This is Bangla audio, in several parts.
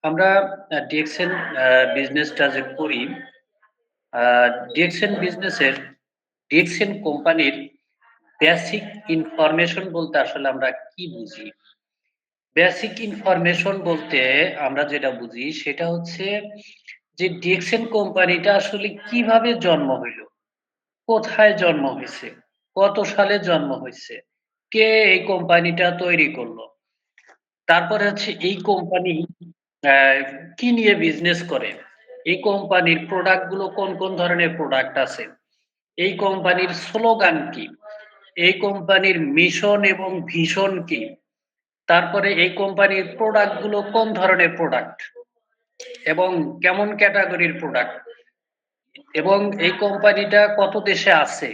আমরা ডিএক্সএন বিজনেসটা যে করি, আ ডিএক্সএন বিজনেসের ডিএক্সএন কোম্পানির বেসিক ইনফরমেশন বলতে আসলে আমরা কি বুঝি? বেসিক ইনফরমেশন বলতে আমরা যেটা বুঝি সেটা হচ্ছে যে ডিএক্সএন কোম্পানিটা আসলে কিভাবে জন্ম হইল? কোথায় জন্ম হইছে? কত সালে জন্ম হইছে? কে এই কোম্পানিটা তৈরি করলো? তারপরে হচ্ছে এই কোম্পানি অ্যা কি নিয়ে বিজনেস করে? এই কোম্পানির প্রোডাক্ট গুলো কোন ধরনের প্রোডাক্ট আছে? এই কোম্পানির স্লোগান কি? এই কোম্পানির মিশন এবং ভিশন কি? তারপরে এই কোম্পানির প্রোডাক্ট গুলো কোন ধরনের প্রোডাক্ট? এবং কেমন ক্যাটেগরির প্রোডাক্ট? এবং এই কোম্পানিটা কত দেশে আছে?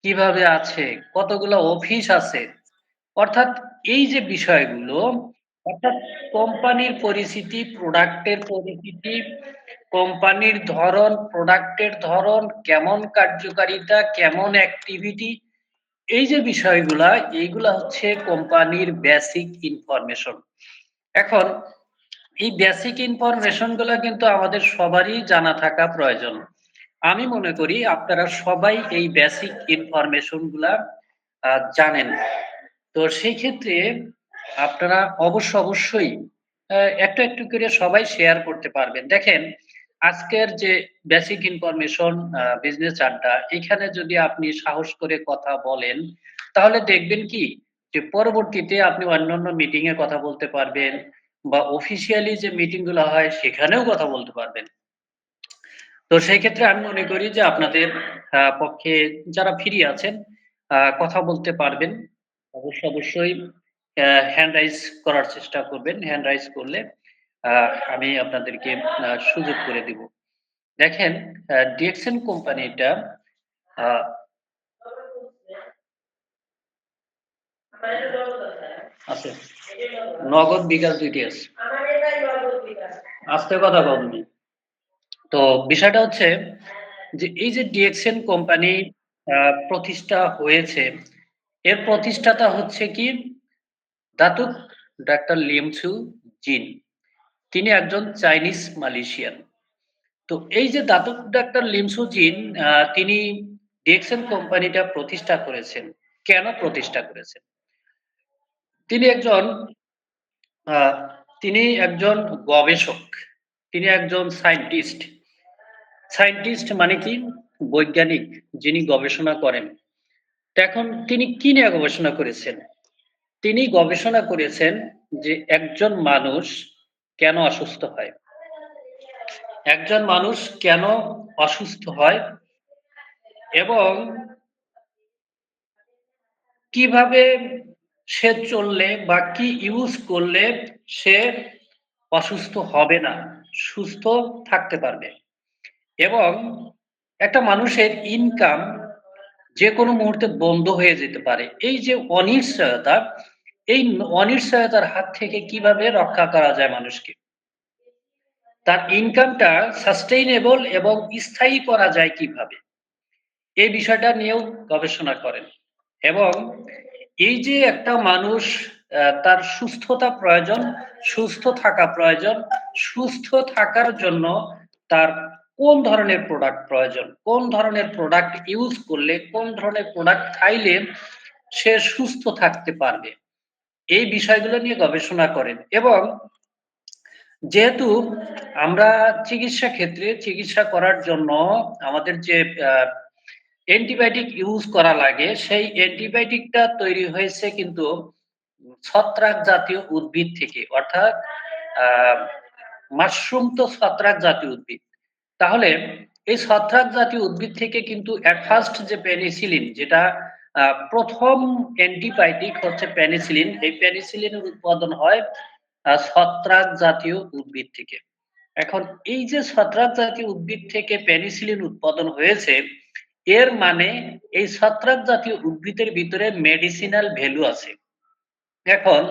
কিভাবে আছে? কতগুলো অফিস আছে? অর্থাৎ এই যে বিষয়গুলো, অর্থাৎ কোম্পানির পরিচিতি, প্রোডাক্টের পরিচিতি, কোম্পানির ধরন, প্রোডাক্টের ধরন, কেমন কার্যকারিতা, কেমন অ্যাক্টিভিটি, এই যে বিষয়গুলা, এইগুলা হচ্ছে কোম্পানির বেসিক ইনফরমেশন। এখন এই বেসিক ইনফরমেশন গুলা কিন্তু আমাদের সবারই জানা থাকা প্রয়োজন। আমি মনে করি আপনারা সবাই এই বেসিক ইনফরমেশন গুলা জানেন। তো সেই ক্ষেত্রে আপনারা অবশ্যই একটু করে সবাই শেয়ার করতে পারবেন। দেখেন, আজকের যে বেসিক ইনফরমেশন বিজনেস আড্ডা, এখানে যদি আপনি সাহস করে কথা বলেন, তাহলে দেখবেন কি যে পরবর্তীতে আপনি অন্যান্য মিটিং এ কথা বলতে পারবেন বা অফিসিয়ালি যে মিটিং গুলো হয় সেখানেও কথা বলতে পারবেন। তো সেই ক্ষেত্রে আমি মনে করি যে আপনাদের পক্ষে যারা ফ্রি আছেন কথা বলতে পারবেন। অবশ্যই হ্যান্ড রাইজ করার চেষ্টা করবেন। হ্যান্ড রাইজ করলে আ আমি আপনাদেরকে সুযোগ করে দিব। দেখেন, ডিএক্সএন কোম্পানিটা আ আছে। নগদ বিকাশ ২ টি আছে। আস্তে কথা কও তুমি। তো বিষয়টা হচ্ছে যে এই যে ডিএক্সএন কোম্পানি আ প্রতিষ্ঠা হয়েছে, এর প্রতিষ্ঠাতা হচ্ছে কি দাতুক ডাক্তার লিমছু জিন। তিনি একজন চাইনিজ মালয়েশিয়ান। তো এই যে দাতুক ডাক্তার লিমসু জিন তিনি ডিএক্সএন কোম্পানিটা প্রতিষ্ঠা করেছেন। কেন প্রতিষ্ঠা করেছেন? তিনি একজন আ তিনি একজন গবেষক। তিনি একজন সায়েন্টিস্ট। সায়েন্টিস্ট মানে কি? বৈজ্ঞানিক যিনি গবেষণা করেন। তো এখন তিনি কি নিয়ে গবেষণা করেছেন? তিনি গবেষণা করেছেন যে একজন মানুষ কেন অসুস্থ হয়? একজন মানুষ কেন অসুস্থ হয় এবং কিভাবে সে চললে বা কি ইউজ করলে সে অসুস্থ হবে না, সুস্থ থাকতে পারবে। এবং একটা মানুষের ইনকাম যেকোনো মুহূর্তে বন্ধ হয়ে যেতে পারে। এই যে অনিশ্চয়তা, এই অনিশ্চয়তার হাত থেকে কিভাবে রক্ষা করা যায় মানুষকে? তার ইনকামটা সাস্টেইনেবল এবং স্থায়ী করা যায় কিভাবে? এই বিষয়টা নিয়েও গবেষণা করেন। এবং এই যে একটা মানুষ তার সুস্থতা প্রয়োজন, সুস্থ থাকা প্রয়োজন, সুস্থ থাকার জন্য তার কোন ধরনের প্রোডাক্ট প্রয়োজন, কোন ধরনের প্রোডাক্ট ইউজ করলে, কোন ধরনের প্রোডাক্ট খাইলে সে সুস্থ থাকতে পারবে। এই বিষয়গুলো নিয়ে গবেষণা করেন এবং যেহেতু আমরা চিকিৎসা ক্ষেত্রে চিকিৎসা করার জন্য আমাদের যে আ অ্যান্টিবায়োটিক ইউজ করা লাগে, সেই অ্যান্টিবায়োটিকটা তৈরি হয়েছে কিন্তু ছত্রাক জাতীয় উদ্ভিদ থেকে। অর্থাৎ আ মাশরুম তো ছত্রাক জাতীয় উদ্ভিদ। তাহলে এই ছত্রাক জাতীয় উদ্ভিদ থেকে কিন্তু এট ফার্স্ট যে পেনিসিলিন যেটা আ ১ম অ্যান্টিবায়োটিক হচ্ছে পেনিসিলিন। এই পেনিসিলিনের উৎপাদন হয় ছত্রাক জাতীয় উদ্ভিদ থেকে। এখন এই যে ছত্রাক জাতীয় উদ্ভিদ থেকে পেনিসিলিন উৎপাদন হয়েছে, এর মানে এই ছত্রাক জাতীয় উদ্ভিদের ভিতরে মেডিসিনাল ভ্যালু আছে। এখন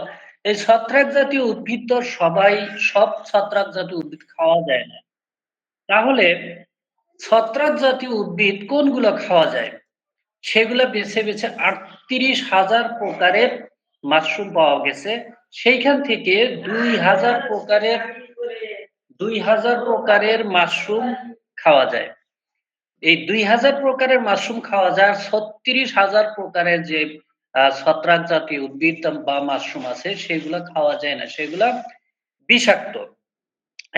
এই ছত্রাক জাতীয় উদ্ভিদ তো সব ছত্রাক জাতীয় উদ্ভিদ খাওয়া যায় না। তাহলে ছত্রাক জাতীয় উদ্ভিদ কোনগুলো খাওয়া যায়? সেগুলা বেছে ৩৮,০০০ প্রকারের মাশরুম পাওয়া গেছে। সেইখান থেকে ২,০০০ প্রকারের ২,০০০ প্রকারের মাশরুম খাওয়া যায়। এই ২,০০০ প্রকারের মাশরুম খাওয়া যায়। ৩৬,০০০ প্রকারের যে ছত্রাক জাতীয় উদ্ভিদ বা মাশরুম আছে সেগুলা খাওয়া যায় না। সেগুলা বিষাক্ত।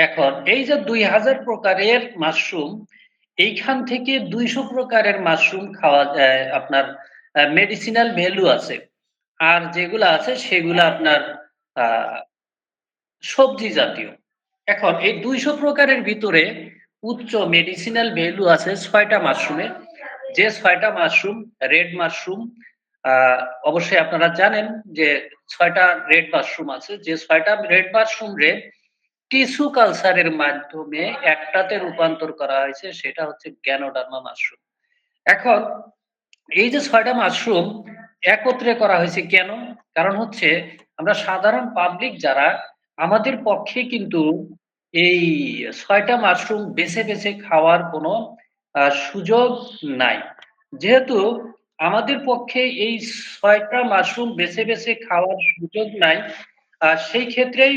এখন এই যে ২,০০০ প্রকারের মাশরুম, এইখান থেকে ২০০ প্রকারের মাশরুম খাওয়া যায় আপনার মেডিসিনাল ভ্যালু আছে। আর যেগুলা আছে সেগুলা আপনার আ সবজি জাতীয়। এখন এই ২০০ প্রকারের ভিতরে উচ্চ মেডিসিনাল ভ্যালু আছে ৬ টা মাশরুমে। যে ৬ টা মাশরুম, রেড মাশরুম আ অবশ্যই আপনারা জানেন যে ৬ টা রেড মাশরুম আছে। যে ৬ টা রেড মাশরুম টিস্যু কালচারের মাধ্যমে একটাতে রূপান্তর করা হয়েছে সেটা হচ্ছে গ্যানোডার্মা মাশরুম। এখন এই যে ৬ টা মাশরুম একত্রে করা হয়েছে কেন? কারণ হচ্ছে আমরা সাধারণ পাবলিক যারা আমাদের পক্ষে কিন্তু এই ৬ টা মাশরুম বেছে খাওয়ার কোনো সুযোগ নাই। যেহেতু আমাদের পক্ষে এই ৬ টা মাশরুম বেছে খাওয়ার সুযোগ নাই, সেই ক্ষেত্রেই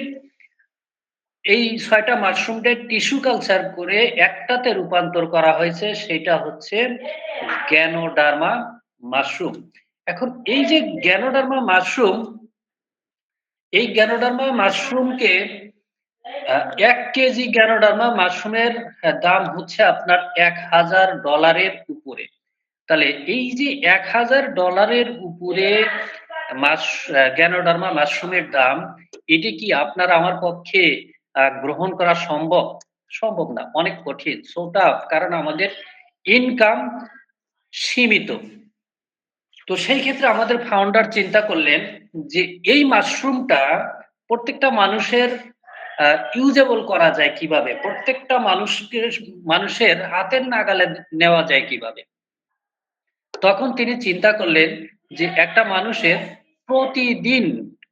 এই ৬ টা মাশরুমকে টিস্যু কালচার করে একটাতে রূপান্তর করা হয়েছে সেটা হচ্ছে গ্যানোডার্মা মাশরুম। এখন এই যে গ্যানোডার্মা মাশরুম, এই গ্যানোডার্মা মাশরুমকে আ ১ কেজি গ্যানোডার্মা মাশরুমের দাম হচ্ছে আপনার $১,০০০ এর উপরে। তাহলে এই যে $১,০০০ এর উপরে মাশ গ্যানোডার্মা মাশরুমের দাম, এটি কি আপনার আমার পক্ষে গ্রহণ করা সম্ভব? সম্ভব না। অনেক কঠিন। সো টাফ কারণ আমাদের ইনকাম সীমিত। তো সেই ক্ষেত্রে আমাদের ফাউন্ডার চিন্তা করলেন যে এই মাশরুমটা প্রত্যেকটা মানুষের ইউজেবল করা যায় কিভাবে? প্রত্যেকটা মানুষের হাতের নাগালে নেওয়া যায় কিভাবে? তখন তিনি চিন্তা করলেন যে একটা মানুষের প্রতিদিন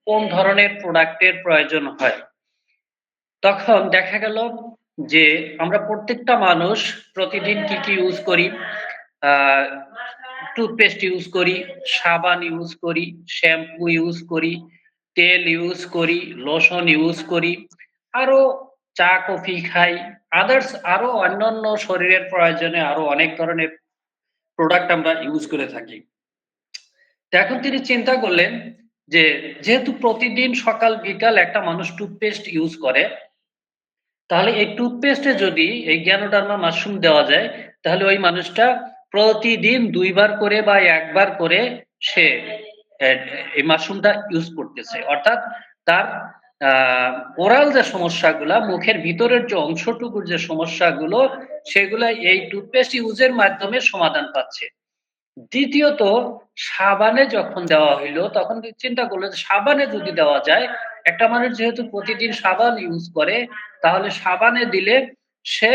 কোন ধরনের প্রোডাক্টের প্রয়োজন হয়। তখন দেখা গেল যে আমরা প্রত্যেকটা মানুষ প্রতিদিন কি ইউজ করি? আ টুথপেস্ট ইউজ করি, সাবান ইউজ করি, শ্যাম্পু ইউজ করি, তেল ইউজ করি, লোশন ইউজ করি। আরো চা, কফি খাই। আদার্স আরো অন্যান্য শরীরের প্রয়োজনে আরো অনেক ধরনের প্রোডাক্ট আমরা ইউজ করে থাকি। তো এখন তিনি চিন্তা করলেন যে যেহেতু প্রতিদিন সকাল বিকাল একটা মানুষ টুথপেস্ট ইউজ করে, তাহলে এই টুথপেস্টে যদি এই গ্যানোডার্মা মাশরুম দেওয়া যায়, তাহলে ওই মানুষটা প্রতিদিন ২ বার করে বা ১ বার করে সে এ এই মাশরুমটা ইউজ করতেছে। অর্থাৎ তার আ ওরাল যে সমস্যাগুলা, মুখের ভিতরের যে অংশটুকুর যে সমস্যাগুলো, সেগুলা এই টুথপেস্ট ইউজের মাধ্যমে সমাধান পাচ্ছে। দ্বিতীয়ত সাবানে যখন দেওয়া হইলো, তখন চিন্তা করল যে সাবানে যদি দেওয়া যায়, একটা মানুষ যেহেতু প্রতিদিন সাবান ইউজ করে, তাহলে সাবানে দিলে সে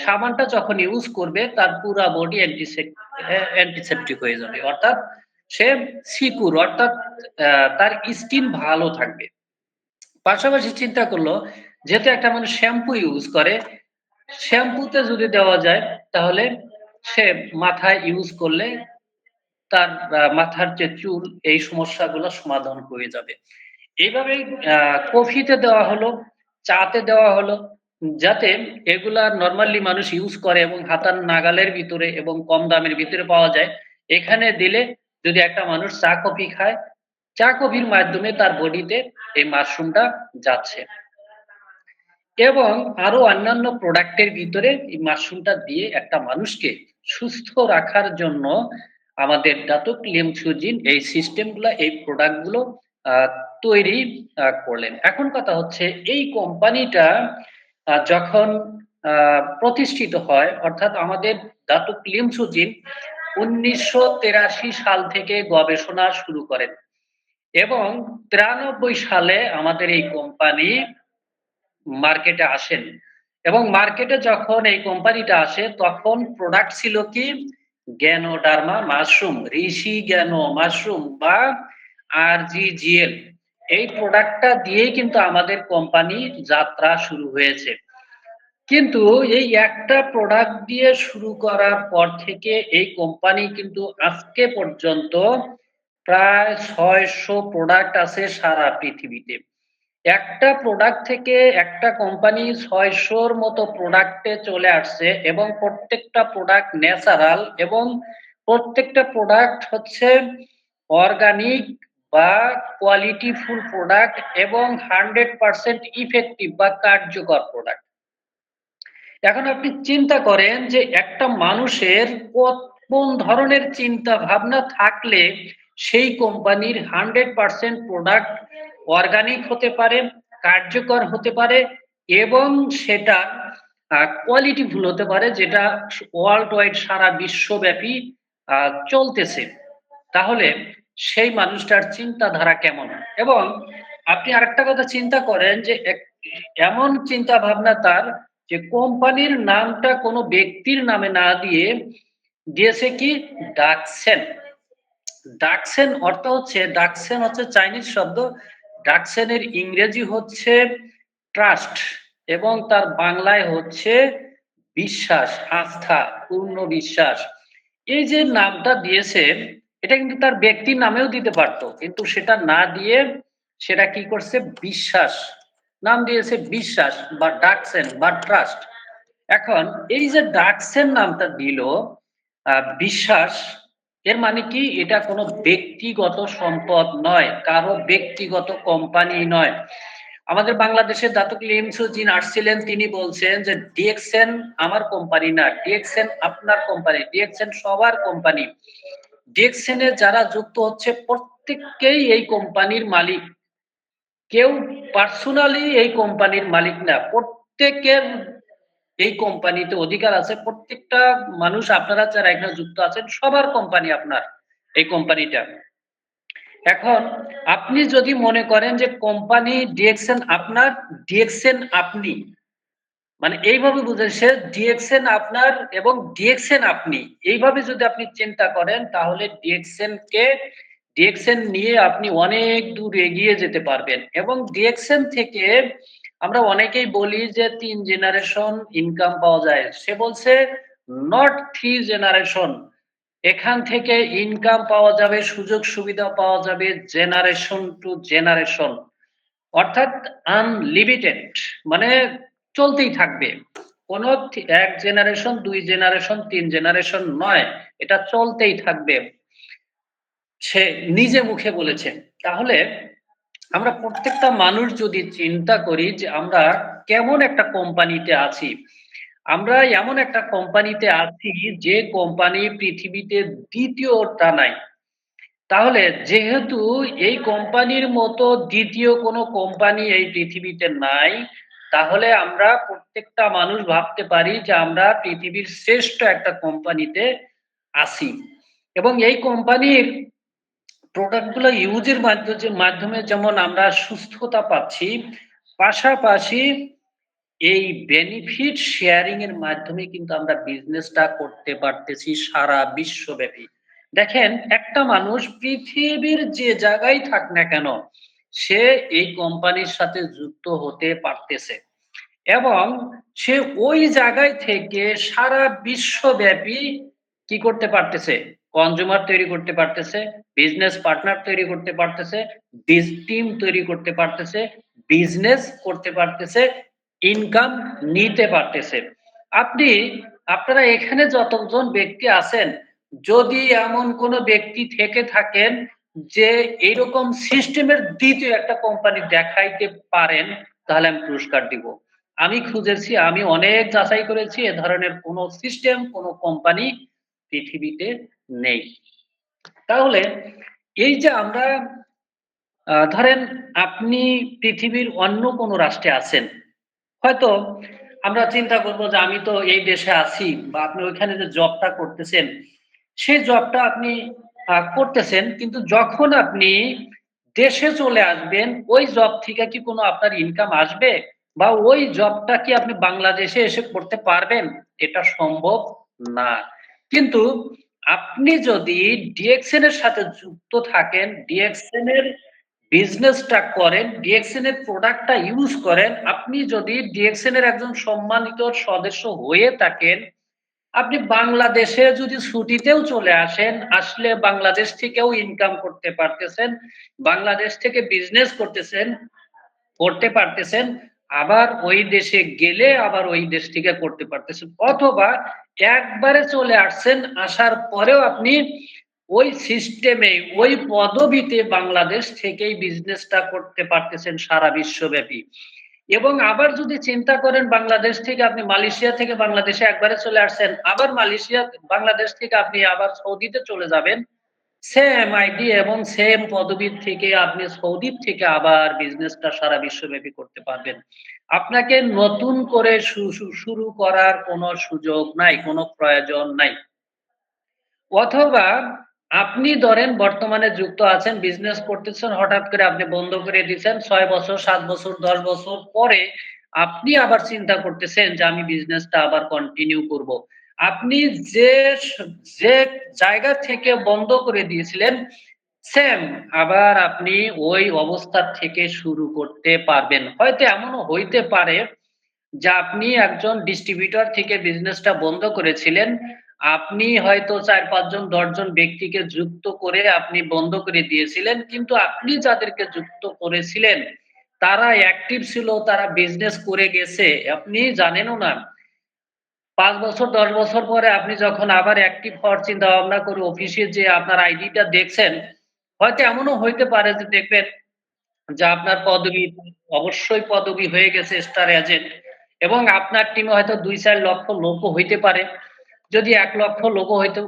সাবানটা যখন ইউজ করবে তার পুরা বডি অ্যান্টিসেপ্টিক হয়ে যাবে। অর্থাৎ সে সিকিউর অর্থাৎ আ তার স্কিন ভালো থাকবে। পাশাপাশি চিন্তা করল যেহেতু একটা মানুষ শ্যাম্পু ইউজ করে, শ্যাম্পুতে যদি দেওয়া যায় তাহলে সে মাথায় ইউজ করলে তার মাথার যে চুল এই সমস্যাগুলো সমাধান হয়ে যাবে। এইভাবেই আ কফিতে দেওয়া হলো, চাতে দেওয়া হলো, যাতে এগুলা নরমালি মানুষ ইউজ করে এবং হাতার নাগালের ভিতরে এবং কম দামের ভিতরে পাওয়া যায়। এখানে দিলে যদি একটা মানুষ চা কফি খায়, চা কফির মাধ্যমে তার বডিতে এই মাশরুমটা যাচ্ছে। এবং আরো অন্যান্য প্রোডাক্টের ভিতরে এই মাশরুমটা দিয়ে একটা মানুষকে সুস্থ রাখার জন্য আমাদের দাতুক লিমথিওজিন এই সিস্টেমগুলা, এই প্রোডাক্টগুলো আ তৈরি করলেন। এখন কথা হচ্ছে এই কোম্পানিটা যখন আ প্রতিষ্ঠিত হয় অর্থাৎ আমাদের দাতুক লিমথিওজিন ১৯৮৩ সাল থেকে গবেষণা শুরু করেন এবং ৯৩ সালে আমাদের এই কোম্পানি মার্কেটে আসেন এবং মার্কেটে যখন এই কোম্পানিটা আসে তখন প্রোডাক্ট ছিল কি গ্যানোডার্মা মাশরুম, ঋষি গ্যানো মাশরুম বা আরজিজিএল। এই প্রোডাক্টটা দিয়েই কিন্তু আমাদের কোম্পানির যাত্রা শুরু হয়েছে। কিন্তু এই একটা প্রোডাক্ট দিয়ে শুরু করার পর থেকে এই কোম্পানি কিন্তু আজকে পর্যন্ত প্রায় ৬০০ প্রোডাক্ট আছে সারা পৃথিবীতে। একটা প্রোডাক্ট থেকে একটা কোম্পানি ৬০০ র মতো প্রোডাক্টে চলে আসছে এবং প্রত্যেকটা প্রোডাক্ট ন্যাচারাল এবং প্রত্যেকটা প্রোডাক্ট হচ্ছে অর্গানিক বা কোয়ালিটিফুল প্রোডাক্ট এবং 100% ইফেক্টিভ বা কার্যকর প্রোডাক্ট। এখন আপনি চিন্তা করেন যে একটা মানুষের কোন ধরনের চিন্তা ভাবনা থাকলে সেই কোম্পানির 100% প্রোডাক্ট অর্গানিক হতে পারে, কার্যকর হতে পারে এবং সেটা কোয়ালিটিফুল হতে পারে, যেটা ওয়ার্ল্ড ওয়াইড সারা বিশ্বব্যাপী চলতেছে। তাহলে সেই মানুষটার চিন্তাধারা কেমন? এবং আপনি আরেকটা কথা চিন্তা করেন যে এমন চিন্তা ভাবনা তার, যে কোম্পানির নামটা কোনো ব্যক্তির নামে না দিয়ে দিয়েছে কি ডাকসেন। ডাকসেন হচ্ছে চাইনিজ শব্দ। ডাকসেনের ইংরেজি হচ্ছে ট্রাস্ট এবং তার বাংলায় হচ্ছে বিশ্বাস, আস্থা, পূর্ণ বিশ্বাস। এই যে নামটা দিয়েছে, এটা কিন্তু তার ব্যক্তির নামেও দিতে পারতো, কিন্তু সেটা না দিয়ে সেটা কি করছে, বিশ্বাস নাম দিয়েছে, বিশ্বাস বা ডাকসেন বা ট্রাস্ট। এখন এই যে ডাকসেন নামটা দিল বিশ্বাস, এর মানে কি এটা কোনো ব্যক্তিগত সম্পদ নয়, কারো ব্যক্তিগত কোম্পানি নয়। আমাদের বাংলাদেশের দাতুক লিমসু যিনি আসছিলেন তিনি বলছেন যে ডিএক্সএন আমার কোম্পানি না, ডিএক্সএন আপনার কোম্পানি, ডিএক্সএন সবার কোম্পানি। ডিএক্সএন এ যারা যুক্ত হচ্ছে প্রত্যেককেই এই কোম্পানির মালিক, কেউ পার্সোনালি এই কোম্পানির মালিক না, প্রত্যেকের এই কোম্পানিতে অধিকার আছে। প্রত্যেকটা মানুষ, আপনারা যারা এখানে যুক্ত আছেন সবার কোম্পানি আপনার এই কোম্পানিটা। এখন আপনি যদি মনে করেন যে কোম্পানি ডিএক্সএন আপনার, ডিএক্সএন আপনি, মানে এইভাবে বুঝেন সে ডিএক্সএন আপনার এবং ডিএক্সএন আপনি, এইভাবে যদি আপনি চিন্তা করেন তাহলে ডিএক্সএন নিয়ে আপনি অনেক দূর এগিয়ে যেতে পারবেন। এবং ডিএক্সএন থেকে আমরা অনেকেই বলি যে ৩ জেনারেশন ইনকাম পাওয়া যায়। সে বলছে নট 3 জেনারেশন, এখান থেকে ইনকাম পাওয়া যাবে, সুযোগ সুবিধা পাওয়া যাবে জেনারেশন টু জেনারেশন, অর্থাৎ আনলিমিটেড, মানে চলতেই থাকবে। কোনো ১ জেনারেশন, ২ জেনারেশন, ৩ জেনারেশন নয়, এটা চলতেই থাকবে। সে নিজে মুখে বলেছে। তাহলে আমরা প্রত্যেকটা মানুষ যদি চিন্তা করি যে আমরা কেমন একটা কোম্পানিতে আছি। আমরা এমন একটা কোম্পানিতে আছি যে কোম্পানি পৃথিবীতে ২য় নাই। তাহলে যেহেতু এই কোম্পানির মতো ২য় কোনো কোম্পানি এই পৃথিবীতে নাই, তাহলে আমরা প্রত্যেকটা মানুষ ভাবতে পারি যে আমরা পৃথিবীর শ্রেষ্ঠ একটা কোম্পানিতে আছি। এবং এই কোম্পানির প্রোডাক্ট গুলো ইউজের মাধ্যমে যেমন আমরা সুস্থতা পাচ্ছি, পাশাপাশি এই বেনিফিট শেয়ারিং এর মাধ্যমে কিন্তু আমরা বিজনেসটা করতে পারতেছি সারা বিশ্বব্যাপী। দেখেন একটা মানুষ পৃথিবীর যে জায়গায় থাক না কেন, সে এই কোম্পানির সাথে যুক্ত হতে পারতেছে এবং সে ওই জায়গায় থেকে সারা বিশ্বব্যাপী কি করতে পারতেছে, কনজিউমার তৈরি করতে পারতেছে, বিজনেস পার্টনার তৈরি করতে পারতেছে, টিম তৈরি করতে পারতেছে, বিজনেস করতে পারতেছে, ইনকাম নিতে পারতেছে। আপনি আপনারা এখানে যতজন ব্যক্তি আছেন, যদি এমন কোনো ব্যক্তি থেকে থাকেন যে এরকম সিস্টেমের ২য় একটা কোম্পানি দেখাইতে পারেন, তাহলে আমি পুরস্কার দিব। আমি খুঁজেছি, আমি অনেক যাচাই করেছি, এ ধরনের কোনো সিস্টেম, কোনো কোম্পানি পৃথিবীতে নেই। তাহলে এই যে আমরা ধরেন আপনি পৃথিবীর অন্য কোনো রাষ্ট্রে আছেন। হয়তো আমরা চিন্তা করব যে আমি তো এই দেশে আছি, বা আপনি ওইখানে যে জবটা করতেছেন, সেই জবটা আপনি করতেছেন, কিন্তু যখন আপনি দেশে চলে আসবেন, ওই জব থেকে কি কোনো আপনার ইনকাম আসবে? বা ওই জবটা কি আপনি বাংলাদেশে এসে করতে পারবেন? এটা সম্ভব না। কিন্তু আপনি যদি ডিএক্সএন এর সাথে যুক্ত থাকেন, ডিএক্সএন এর বিজনেসটা করেন, ডিএক্সএন এর প্রোডাক্টটা ইউজ করেন, আপনি যদি ডিএক্সএন এর একজন সম্মানিত সদস্য হয়ে থাকেন, আপনি বাংলাদেশে যদি ছুটিতেও চলে আসেন, আসলে বাংলাদেশ থেকেও ইনকাম করতে পারতেছেন, বাংলাদেশ থেকে বিজনেস করতেছেন, করতে পারতেছেন, আবার ওই দেশে গেলে আবার ওই দেশ থেকে করতে পারতেছেন। অথবা একবারে চলে আসছেন, আসার পরেও আপনি ওই সিস্টেমে, ওই পদবিতে বাংলাদেশ থেকেই বিজনেসটা করতে পারতেছেন সারা বিশ্বব্যাপী। এবং আবার যদি চিন্তা করেন বাংলাদেশ থেকে আপনি মালয়েশিয়া থেকে বাংলাদেশে একবারে চলে আসছেন, আবার বাংলাদেশ থেকে আপনি আবার সৌদিতে চলে যাবেন। সেম আইডি এবং সেম পদবীর থেকে আপনি সৌদির থেকে আবার বিজনেসটা সারা বিশ্বব্যাপী করতে পারবেন। আপনাকে নতুন করে শুরু করার কোনো সুযোগ নাই, কোনো প্রয়োজন নাই। অথবা আপনি ধরেন বর্তমানে যুক্ত আছেন, বিজনেস করতেছেন, হঠাৎ করে আপনি বন্ধ করে দিছেন। ৬ বছর, ৭ বছর, ১০ বছর পরে আপনি আবার চিন্তা করতেছেন যে আমি বিজনেসটা আবার কন্টিনিউ করব। আপনি যে স যে জায়গা থেকে বন্ধ করে দিয়েছিলেন, সেম আবার আপনি ওই অবস্থা থেকে শুরু করতে পারবেন। হয়তো এমনও হইতে পারে যে আপনি একজন ডিস্ট্রিবিউটর থেকে বিজনেসটা বন্ধ করেছিলেন। আপনি হয়তো ৪-৫ জন ১০ জন ব্যক্তিকে যুক্ত করে আপনি বন্ধ করে দিয়েছিলেন। কিন্তু আপনি যাদেরকে যুক্ত করেছিলেন, তারা অ্যাক্টিভ ছিল, তারা বিজনেস করে গেছে। আপনি জানেনও না। ৫ বছর ১০ বছর পরে আপনি যখন আবার অ্যাক্টিভ হওয়ার চিন্তা ভাবনা করে অফিসে যেয়ে আপনার আইডিটা দেখছেন, হয়তো এমনও হইতে পারে যে দেখবেন যে আপনার পদবি অবশ্যই পদবি হয়ে গেছে স্টার এজেন্ট এবং আপনার টিমে হয়তো ২-৪ লক্ষ লোকও হইতে পারে। যদি ১ লক্ষ লোকও হইতে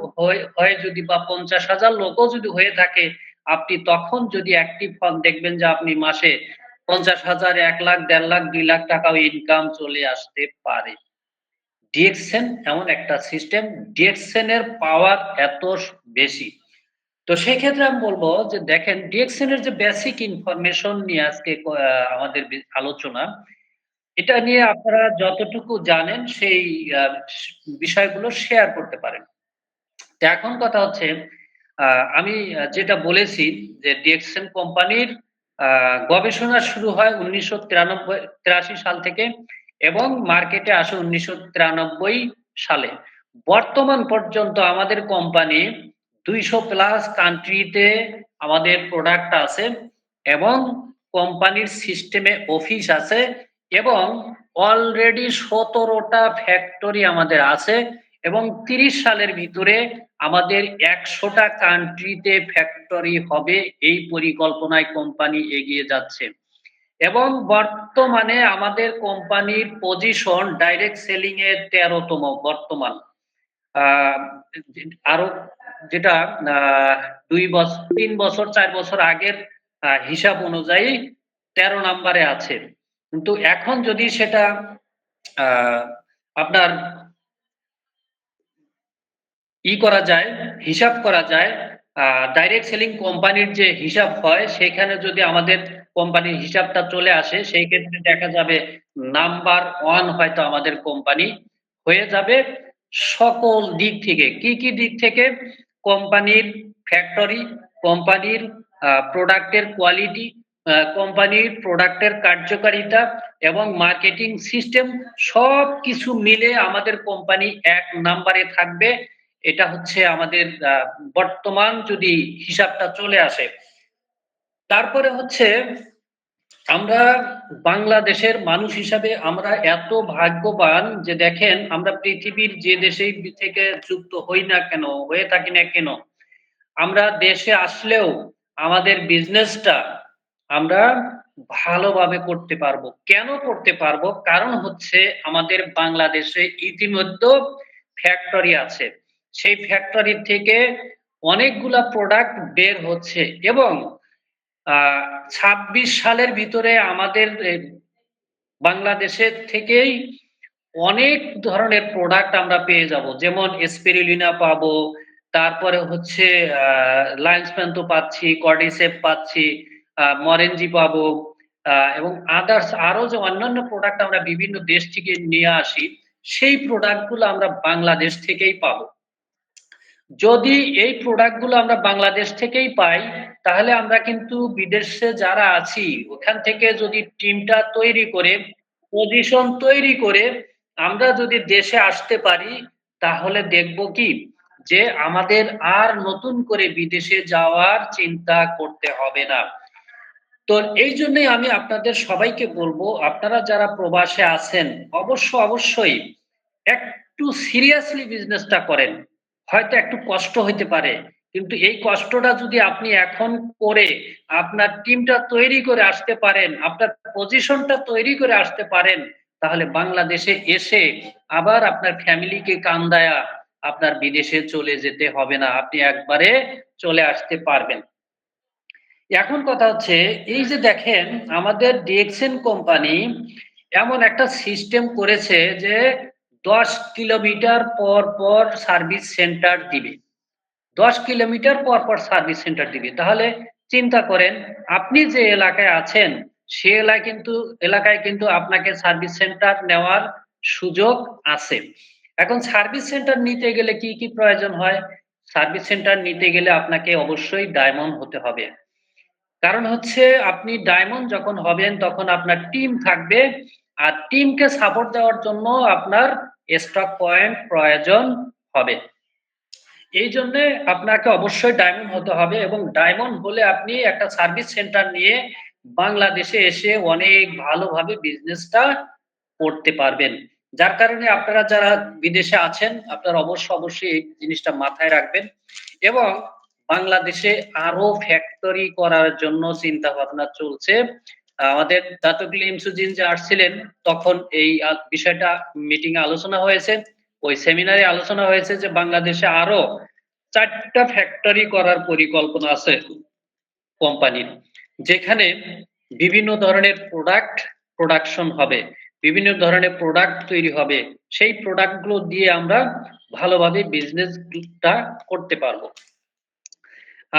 হয় যদি বা ৫০,০০০ লোকও যদি হয়ে থাকে, আপনি তখন যদি অ্যাক্টিভ হন দেখবেন যে আপনি মাসে ৫০,০০০, ১,০০,০০০, ১,৫,০০,০০০, ২,০০,০০০ টাকাও ইনকাম চলে আসতে পারে। ডিএক্সএন এমন একটা সিস্টেম, ডিএক্সএন এর পাওয়ার এত বেশি। তো সেক্ষেত্রে আমি বলব যে দেখেন ডিএক্সএন এর যে বেসিক ইনফরমেশন নিয়ে আজকে আমাদের আলোচনা, এটা নিয়ে আপনারা যতটুকু জানেন সেই আ বিষয়গুলো শেয়ার করতে পারেন। তো এখন কথা হচ্ছে আ আমি যেটা বলেছি যে ডিএক্সএন কোম্পানির আ গবেষণা শুরু হয় ১৯৮৩ সাল থেকে এবং মার্কেটে আসে ১৯৯৩ সালে। বর্তমান পর্যন্ত আমাদের কোম্পানি ২০০ প্লাস কান্ট্রিতে আমাদের প্রোডাক্ট আছে এবং কোম্পানির সিস্টেমে অফিস আছে এবং অলরেডি ১৭ টা ফ্যাক্টরি আমাদের আছে এবং ৩০ সালের ভিতরে আমাদের ১০০ টা কান্ট্রিতে ফ্যাক্টরি হবে এই পরিকল্পনায় কোম্পানি এগিয়ে যাচ্ছে। এবং বর্তমানে আমাদের কোম্পানির পজিশন ডাইরেক্ট সেলিং এ ১৩ তম বর্তমান। আ আরো যেটা আ ২ বছর ৩ বছর ৪ বছর আগের হিসাব অনুযায়ী ১৩ নাম্বারে আছে। কিন্তু এখন যদি সেটা আ আপনার করা যায়, হিসাব করা যায়, আ ডাইরেক্ট সেলিং কোম্পানির যে হিসাব হয়, সেখানে যদি আমাদের কোম্পানির হিসাবটা চলে আসে, সেই ক্ষেত্রে দেখা যাবে নাম্বার 1 হয়তো আমাদের কোম্পানি হয়ে যাবে সকল দিক থেকে। কি, কি দিক থেকে? কোম্পানির ফ্যাক্টরি, কোম্পানির প্রোডাক্টের কোয়ালিটি, কোম্পানির প্রোডাক্টের কার্যকারিতা এবং মার্কেটিং সিস্টেম সবকিছু মিলে আমাদের কোম্পানি ১ নাম্বারে থাকবে। এটা হচ্ছে আমাদের বর্তমান যদি হিসাবটা চলে আসে। তারপরে হচ্ছে আমরা বাংলাদেশের মানুষ হিসাবে আমরা এত ভাগ্যবান যে দেখেন আমরা পৃথিবীর যে দেশেই থেকে যুক্ত হই না কেন, হয়ে থাকি না কেন, আমরা দেশে আসলেও আমাদের বিজনেসটা আমরা ভালোভাবে করতে পারবো। কেন করতে পারবো? কারণ হচ্ছে আমাদের বাংলাদেশে ইতিমধ্যে ফ্যাক্টরি আছে। সেই ফ্যাক্টরি থেকে অনেকগুলা প্রোডাক্ট বের হচ্ছে এবং আ ২৬ সালের ভিতরে আমাদের বাংলাদেশের থেকেই অনেক ধরনের প্রোডাক্ট আমরা পেয়ে যাবো। যেমন স্পিরুলিনা পাবো, তারপরে হচ্ছে আ লায়ন্স প্যান্থো পাচ্ছি, কর্ডিসেপ পাচ্ছি, মরেনজি পাবো, এবং আদার্স আরো যে অন্যান্য প্রোডাক্ট আমরা বিভিন্ন দেশ থেকে নিয়ে আসি, সেই প্রোডাক্ট গুলো আমরা বাংলাদেশ থেকেই পাবো। যদি এই প্রোডাক্ট গুলো আমরা বাংলাদেশ থেকেই পাই, তাহলে আমরা কিন্তু বিদেশে যারা আছি, ওখান থেকে যদি টিমটা তৈরি করে, পজিশন তৈরি করে, আমরা যদি দেশে আসতে পারি, তাহলে দেখব কি? যে আমাদের আর নতুন করে বিদেশে যাওয়ার চিন্তা করতে হবে না। তো এই জন্যই আমি আপনাদের সবাইকে বলব, আপনারা যারা প্রবাসে আছেন অবশ্যই একটু সিরিয়াসলি বিজনেসটা করেন। হয়তো একটু কষ্ট হইতে পারে। কিন্তু এই কষ্টটা যদি আপনি এখন করে আপনার টিমটা তৈরি করে আসতে পারেন, আপনার পজিশনটা তৈরি করে আসতে পারেন, তাহলে বাংলাদেশে এসে আবার আপনার ফ্যামিলিকে কান্দায়া আপনার বিদেশে চলে যেতে হবে না। আপনি একবারে চলে আসতে পারবেন। এখন কথা হচ্ছে এই যে দেখেন আমাদের ডিএক্সএন কোম্পানি এমন একটা সিস্টেম করেছে যে ১০ কিলোমিটার পর সার্ভিস সেন্টার দিবে। ১০ কিলোমিটার পর সার্ভিস সেন্টার দিবে। তাহলে চিন্তা করেন আপনি যে এলাকায় আছেন সে এলাকায় কিন্তু আপনাকে সার্ভিস সেন্টার নেওয়ার সুযোগ আছে। এখন সার্ভিস সেন্টার নিতে গেলে কি প্রয়োজন হয়? সার্ভিস সেন্টার নিতে গেলে আপনাকে অবশ্যই ডায়মন্ড হতে হবে। কারণ হচ্ছে আপনি ডায়মন্ড যখন হবেন তখন আপনার টিম থাকবে। আর টিমকে সাপোর্ট দেওয়ার জন্য আপনার স্টক পয়েন্ট প্রয়োজন হবে। এইজন্যে আপনাকে অবশ্যই ডায়মন্ড হতে হবে এবং ডায়মন্ড হলে আপনি একটা সার্ভিস সেন্টার নিয়ে বাংলাদেশে এসে অনেক ভালোভাবে বিজনেসটা করতে পারবেন। যার কারণে আপনারা যারা বিদেশে আছেন আপনারা অবশ্যই এই জিনিসটা মাথায় রাখবেন এবং বাংলাদেশে আরো ফ্যাক্টরি করার জন্য চিন্তাভাবনা চলছে। আমাদের দাতক লিমসুদ্দিন যে আসছিলেন তখন এই বিষয়টা মিটিং এ আলোচনা হয়েছে। ওই সেমিনারে আলোচনা হয়েছে যে বাংলাদেশে আরো ৪ টা ফ্যাক্টরি করার পরিকল্পনা আছে কোম্পানির। যেখানে বিভিন্ন ধরনের প্রোডাকশন হবে। বিভিন্ন ধরনের প্রোডাক্ট তৈরি হবে। সেই প্রোডাক্ট গুলো দিয়ে আমরা ভালোভাবে বিজনেসটা করতে পারবো।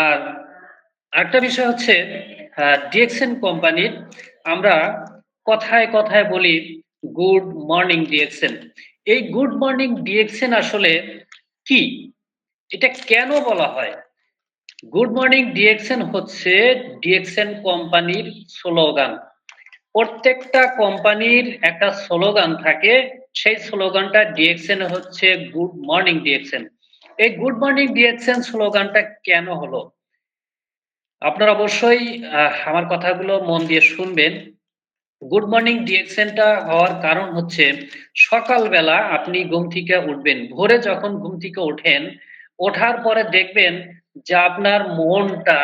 আর আরেকটা বিষয় হচ্ছে ডিএক্সএন কোম্পানির আমরা কথায় বলি গুড মর্নিং ডিএক্সএন। এই গুড মর্নিং ডিএক্সএন আসলে কি? এটা কেন বলা হয়? গুড মর্নিং ডিএক্সএন হচ্ছে ডিএক্সএন কোম্পানির স্লোগান। প্রত্যেকটা কোম্পানির একটা স্লোগান থাকে। সেই স্লোগানটা ডিএক্সএন হচ্ছে গুড মর্নিং ডিএক্সএন। এই গুড মর্নিং ডিএক্সএন স্লোগানটা কেন হলো? আপনারা অবশ্যই আমার কথাগুলো মন দিয়ে শুনবেন। গুড মর্নিং ডিএক্সএনটা হওয়ার কারণ হচ্ছে সকালবেলা আপনি ঘুম থেকে উঠবেন। ভোরে যখন ঘুম থেকে ওঠেন, ওঠার পরে দেখবেন যে আপনার মনটা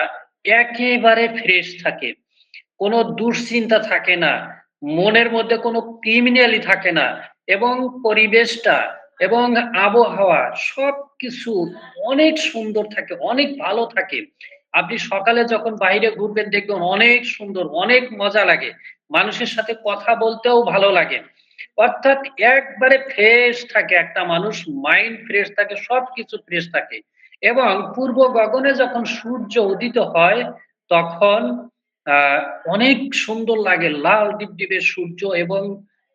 একেবারে ফ্রেশ থাকে। কোনো দুশ্চিন্তা থাকে না। মনের মধ্যে কোনো ক্রিমিনালি থাকে না এবং পরিবেশটা এবং আবহাওয়া সবকিছু অনেক সুন্দর থাকে, অনেক ভালো থাকে। আপনি সকালে যখন বাইরে ঘুরবেন দেখবেন অনেক সুন্দর, অনেক মজা লাগে। মানুষের সাথে কথা বলতেও ভালো লাগে। অর্থাৎ একবারে ফ্রেশ থাকে একটা মানুষ, মাইন্ড ফ্রেশ থাকে, সবকিছু ফ্রেশ থাকে। এবং পূর্ব গগনে যখন সূর্য উদিত হয় তখন আ অনেক সুন্দর লাগে। লাল ডিবডিবে সূর্য এবং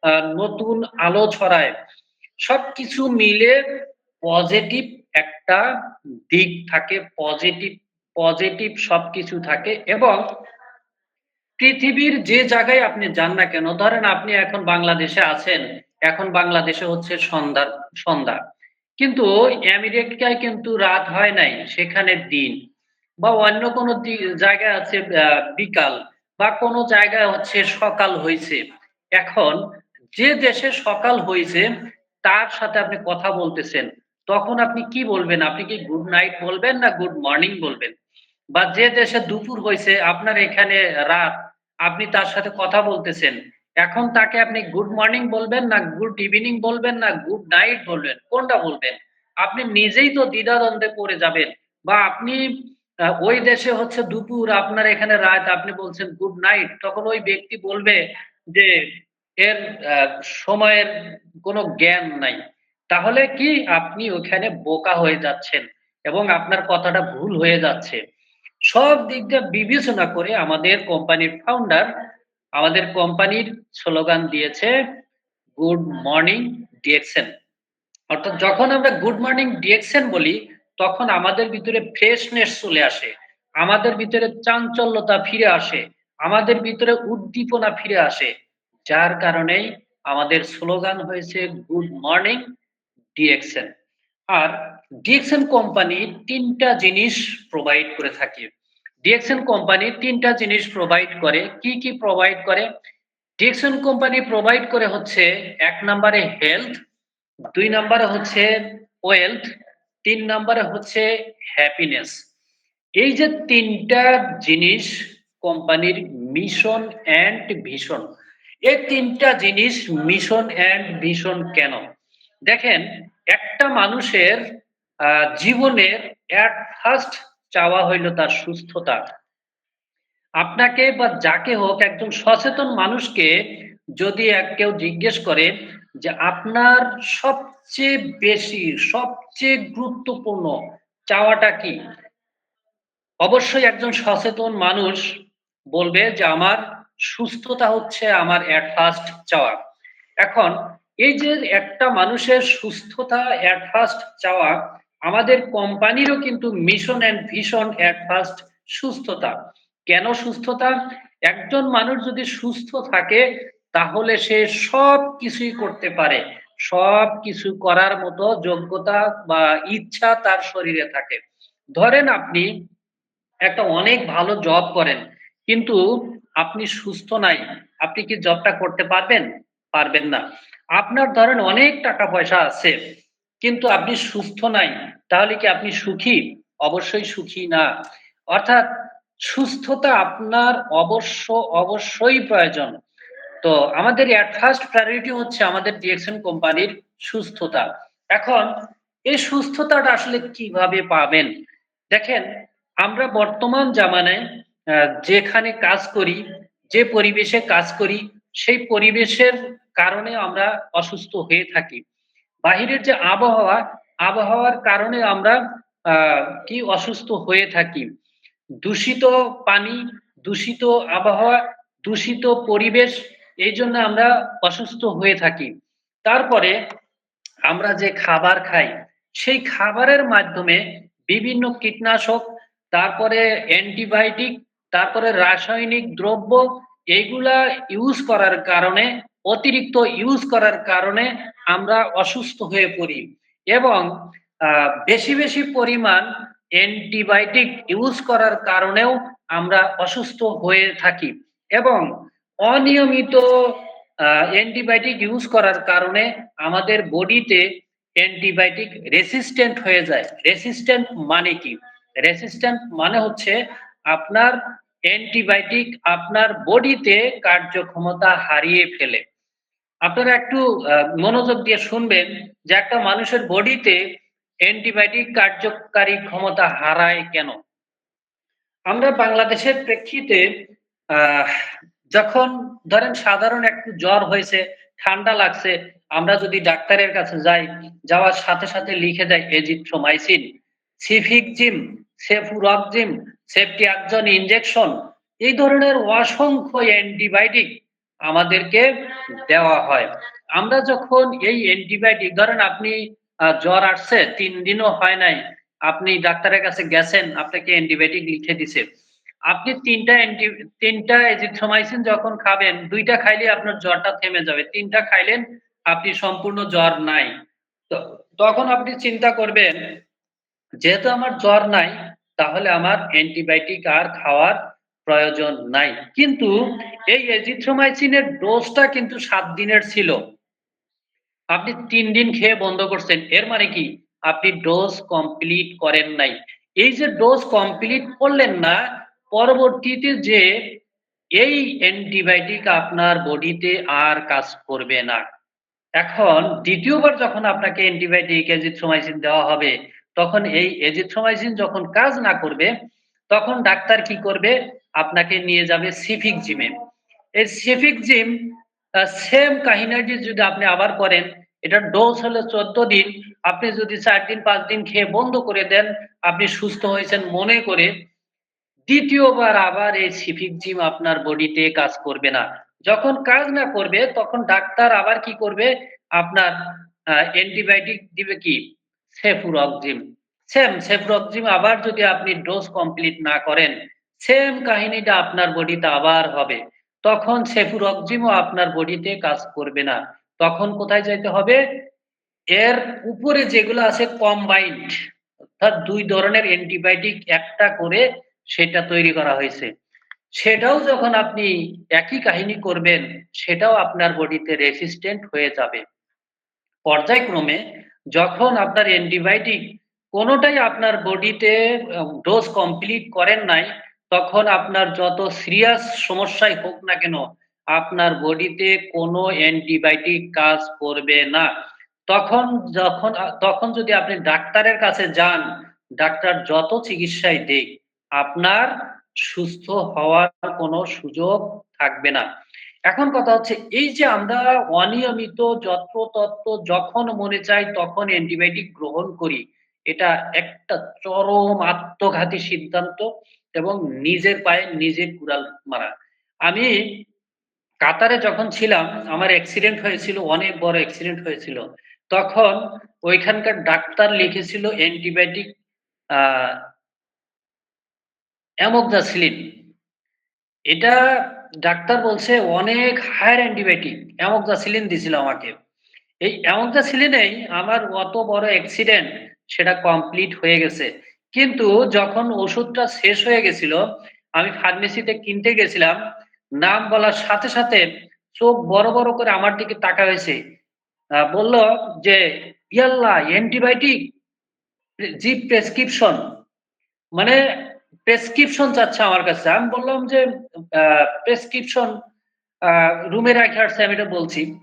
আ নতুন আলো ছড়ায়। সবকিছু মিলে পজিটিভ একটা দিক থাকে। পজিটিভ সবকিছু থাকে এবং পৃথিবীর যে জায়গায় আপনি যান না কেন, ধরেন আপনি এখন বাংলাদেশে আছেন, এখন বাংলাদেশে হচ্ছে সন্ধ্যা। কিন্তু আমেরিকায় কিন্তু রাত হয় নাই, সেখানে দিন। বা অন্য কোনো জায়গায় আছে বিকাল বা কোনো জায়গায় হচ্ছে সকাল হইছে। এখন যে দেশে সকাল হইছে তার সাথে আপনি কথা বলতেছেন, তখন আপনি কি বলবেন? আপনি কি গুড নাইট বলবেন না গুড মর্নিং বলবেন? বা যে দেশে দুপুর হইছে আপনার এখানে রাত, আপনি তার সাথে কথা বলতেছেন। এখন তাকে আপনি গুড মর্নিং বলবেন না গুড ইভনিং বলবেন না গুড নাইট বলবেন? কোনটা বলবেন? আপনি নিজেই তো দ্বিধাদ্বন্দ্বে পড়ে যাবেন। বা আপনি ওই দেশে হচ্ছে দুপুর, আপনার এখানে রাত, আপনি বলছেন গুড নাইট, তখন ওই ব্যক্তি বলবে যে এর আ সময়ের কোনো জ্ঞান নাই। তাহলে কি আপনি ওখানে বোকা হয়ে যাচ্ছেন এবং আপনার কথাটা ভুল হয়ে যাচ্ছে। সব দিক দিয়ে বিবেচনা করে আমাদের কোম্পানির ফাউন্ডার আমাদের কোম্পানির স্লোগান দিয়েছে গুড মর্নিং ডিএক্সএন। অর্থাৎ যখন আমরা গুড মর্নিং ডিএক্সএন বলি তখন আমাদের ভিতরে ফ্রেশনেস চলে আসে। আমাদের ভিতরে চাঞ্চল্যতা ফিরে আসে। আমাদের ভিতরে উদ্দীপনা ফিরে আসে। যার কারণেই আমাদের স্লোগান হয়েছে গুড মর্নিং ডিএক্সএন। আর ডিএক্সএন কোম্পানি ৩ টা জিনিস প্রোভাইড করে থাকে। ডিএক্সএন কোম্পানি ৩ টা জিনিস প্রোভাইড করে। কি, কি প্রোভাইড করে? ডিএক্সএন কোম্পানি প্রোভাইড করে হচ্ছে ১ নাম্বারে হেলথ, ২ নাম্বারে হচ্ছে ওয়েলথ, ৩ নাম্বারে হচ্ছে হ্যাপিনেস। এই যে ৩ টা জিনিস কোম্পানির মিশন অ্যান্ড ভিশন। এই ৩ টা জিনিস মিশন অ্যান্ড ভিশন কেন? দেখেন, একটা মানুষের জীবনের এট ফার্স্ট চাওয়া হইল তার সুস্থতা। আপনাকে বা যাকে হোক একজন সচেতন মানুষকে যদি কেউ জিজ্ঞেস করে যে আপনার সবচেয়ে বেশি, সবচেয়ে গুরুত্বপূর্ণ চাওয়াটা কি? অবশ্যই একজন সচেতন মানুষ বলবে যে আমার সুস্থতা হচ্ছে আমার এট ফার্স্ট চাওয়া। এখন এই যে একটা মানুষের সুস্থতা এট ফার্স্ট চাওয়া, আমাদের কোম্পানিরও কিন্তু mission and vision at first সুস্থতা। কেন সুস্থতা? একজন মানুষ যদি সুস্থ থাকে তাহলে সে সবকিছুই করতে পারে। সবকিছু করার মতো যোগ্যতা বা ইচ্ছা তার শরীরে থাকে। ধরেন আপনি একটা অনেক ভালো জব করেন। কিন্তু আপনি সুস্থ নাই। আপনি কি জবটা করতে পারবেন? পারবেন না। আপনার ধরেন অনেক টাকা-পয়সা আছে। কিন্তু আপনি সুস্থ নাই। তাহলে কি আপনি সুখী? অবশ্যই সুখী না। অর্থাৎ সুস্থতা আপনার অবশ্যই প্রয়োজন। তো আমাদের এট ফার্স্ট প্রায়োরিটি হচ্ছে আমাদের ডিএক্সএন কোম্পানির সুস্থতা। এখন এই সুস্থতাটা আসলে কিভাবে পাবেন? দেখেন, আমরা বর্তমান জামানায় যেখানে কাজ করি, যে পরিবেশে কাজ করি, সেই পরিবেশের কারণে আমরা অসুস্থ হয়ে থাকি। বাহিরের যে আবহাওয়া, আবহাওয়ার কারণে আমরা আ কি অসুস্থ হয়ে থাকি। দূষিত পানি, দূষিত আবহাওয়া, দূষিত পরিবেশ এইজন্য আমরা অসুস্থ হয়ে থাকি। তারপরে আমরা যে খাবার খাই, সেই খাবারের মাধ্যমে বিভিন্ন কীটনাশক, তারপরে অ্যান্টিবায়োটিক, তারপরে রাসায়নিক দ্রব্য এইগুলা ইউজ করার কারণে, অতিরিক্ত ইউজ করার কারণে আমরা অসুস্থ হয়ে পড়ি এবং বেশি পরিমাণ অ্যান্টিবায়োটিক ইউজ করার কারণেও আমরা অসুস্থ হয়ে থাকি এবং অনিয়মিত অ্যান্টিবায়োটিক ইউজ করার কারণে আমাদের বডিতে অ্যান্টিবায়োটিক রেসিস্ট্যান্ট হয়ে যায়। রেসিস্ট্যান্ট মানে কি? রেসিস্ট্যান্ট মানে হচ্ছে আপনার অ্যান্টিবায়োটিক আপনার বডিতে কার্যক্ষমতা হারিয়ে ফেলে। আপনারা একটু মনোযোগ দিয়ে শুনবেন যে একটা মানুষের বডিতে অ্যান্টিবায়োটিক কার্যকারী ক্ষমতা হারায় কেন? আমরা বাংলাদেশের প্রেক্ষিতে আহ যখন ধরেন সাধারণ একটু জ্বর হয়েছে, ঠান্ডা লাগছে, আমরা যদি ডাক্তারের কাছে যাই, যাওয়ার সাথে লিখে দেয় এজিথ্রোমাইসিন, সিফিকজিম, সেফুরক্সিম, সেফটিয়াকজন ইনজেকশন, এই ধরনের অসংখ্য অ্যান্টিবায়োটিক আমাদেরকে দেওয়া হয়। আমরা যখন এই অ্যান্টিবায়োটিক ধরেন আপনি জ্বর আসছে ৩ দিনও হয় নাই, আপনি ডাক্তারের কাছে গেছেন, আপনাকে অ্যান্টিবায়োটিক লিখে দিছে। আপনি ৩ টা এজিথ্রোমাইসিন যখন খাবেন, ২ টা খাইলেই আপনার জ্বরটা থেমে যাবে। ৩ টা খাইলেন, আপনি সম্পূর্ণ জ্বর নাই। তো তখন আপনি চিন্তা করবেন, যেহেতু আমার জ্বর নাই, তাহলে আমার অ্যান্টিবায়োটিক আর খাওয়ার প্রয়োজন নাই। কিন্তু এই এজিথ্রোমাইসিনের ডোজটা কিন্তু ৭ দিনের ছিল। আপনি ৩ দিন খেয়ে বন্ধ করছেন। এর মানে কি? আপনি ডোজ কমপ্লিট করেন নাই। এই যে ডোজ কমপ্লিট করলেন না, পরবর্তীতে যেয়ে এই অ্যান্টিবায়োটিক আপনার বডিতে আর কাজ করবে না। এখন ২য় বার যখন আপনাকে অ্যান্টিবায়োটিক এজিথ্রোমাইসিন দেওয়া হবে, তখন এই এজিথ্রোমাইসিন যখন কাজ না করবে, তখন ডাক্তার কি করবে? আপনাকে নিয়ে যাবে সিফিকজিমে। এই সিফিকজিম সেম কাহিনীটি যদি আপনি আবার করেন, এটার ডোজ হলো ১৪ দিন। আপনি যদি ৪ দিন ৫ দিন খেয়ে বন্ধ করে দেন, আপনি সুস্থ হয়েছেন মনে করে ২য় বার আবার এই সিফিকজিম আপনার বডিতে কাজ করবে না। যখন কাজ না করবে তখন ডাক্তার আবার কি করবে? আপনার অ্যান্টিবায়োটিক দিবে কি? সেফুরক্সিম। সেফুরক্সিম আবার যদি আপনি ডোজ কমপ্লিট না করেন, সেম কাহিনীটা আপনার বডিতে আবার হবে। তখন সেফুরক্সিমও আপনার বডিতে কাজ করবে না। তখন কোথায় যাইতে হবে? এর উপরে যেগুলো আছে কম্বাইন্ড অর্থাৎ ২ ধরনের অ্যান্টিবায়োটিক একটা করে সেটা তৈরি করা হয়েছে। সেটাও যখন আপনি একই কাহিনী করবেন, সেটাও আপনার বডিতে রেসিস্ট্যান্ট হয়ে যাবে। পর্যায়ক্রমে যখন আপনার অ্যান্টিবায়োটিক কোনটাই আপনার বডিতে ডোজ কমপ্লিট করেন নাই, তখন আপনার যত সিরিয়াস সমস্যাই হোক না কেন, আপনার বডিতে কোনো অ্যান্টিবায়োটিক কাজ করবে না। তখন তখন যদি আপনি ডাক্তারের কাছে যান, ডাক্তার যত চিকিৎসাই দেক, আপনার সুস্থ হওয়ার কোনো সুযোগ থাকবে না। এখন কথা হচ্ছে এই যে আমরা অনিয়মিত যত্রতত্র যখন মনে চাই তখন অ্যান্টিবায়োটিক গ্রহণ করি, এটা একটা চরম আত্মঘাতী সিদ্ধান্ত এবং নিজের পায়ে নিজে কুড়াল মারা। আমি কাতারে যখন ছিলাম আমার অ্যাক্সিডেন্ট হয়েছিল, অনেক বড় অ্যাক্সিডেন্ট হয়েছিল। তখন ওইখানকার ডাক্তার লিখেছিল অ্যান্টিবায়োটিক আ অ্যামোক্সাসিলিন। এটা ডাক্তার বলছে অনেক হায়ার অ্যান্টিবায়োটিক। অ্যামোক্সাসিলিন দিছিল আমাকে। এই অ্যামোক্সাসিলিনেই আমার অত বড় অ্যাক্সিডেন্ট সেটা কমপ্লিট হয়ে গেছে। কিন্তু যখন ওষুধটা শেষ হয়ে গেছিল, আমি ফার্মেসিতে কিনতে গেছিলাম। নাম বলার সাথে, সাথে চোখ বড়, বড় করে আমার দিকে তাকায় বলল যে, "ইয়াল্লাহ! অ্যান্টিবায়োটিক! জি প্রেসক্রিপশন।" মানে প্রেসক্রিপশন চাচ্ছে আমার কাছে। আমি বললাম যে, আ "প্রেসক্রিপশন আ রুমে রাইখা আসছি আমি এটা বলছি।"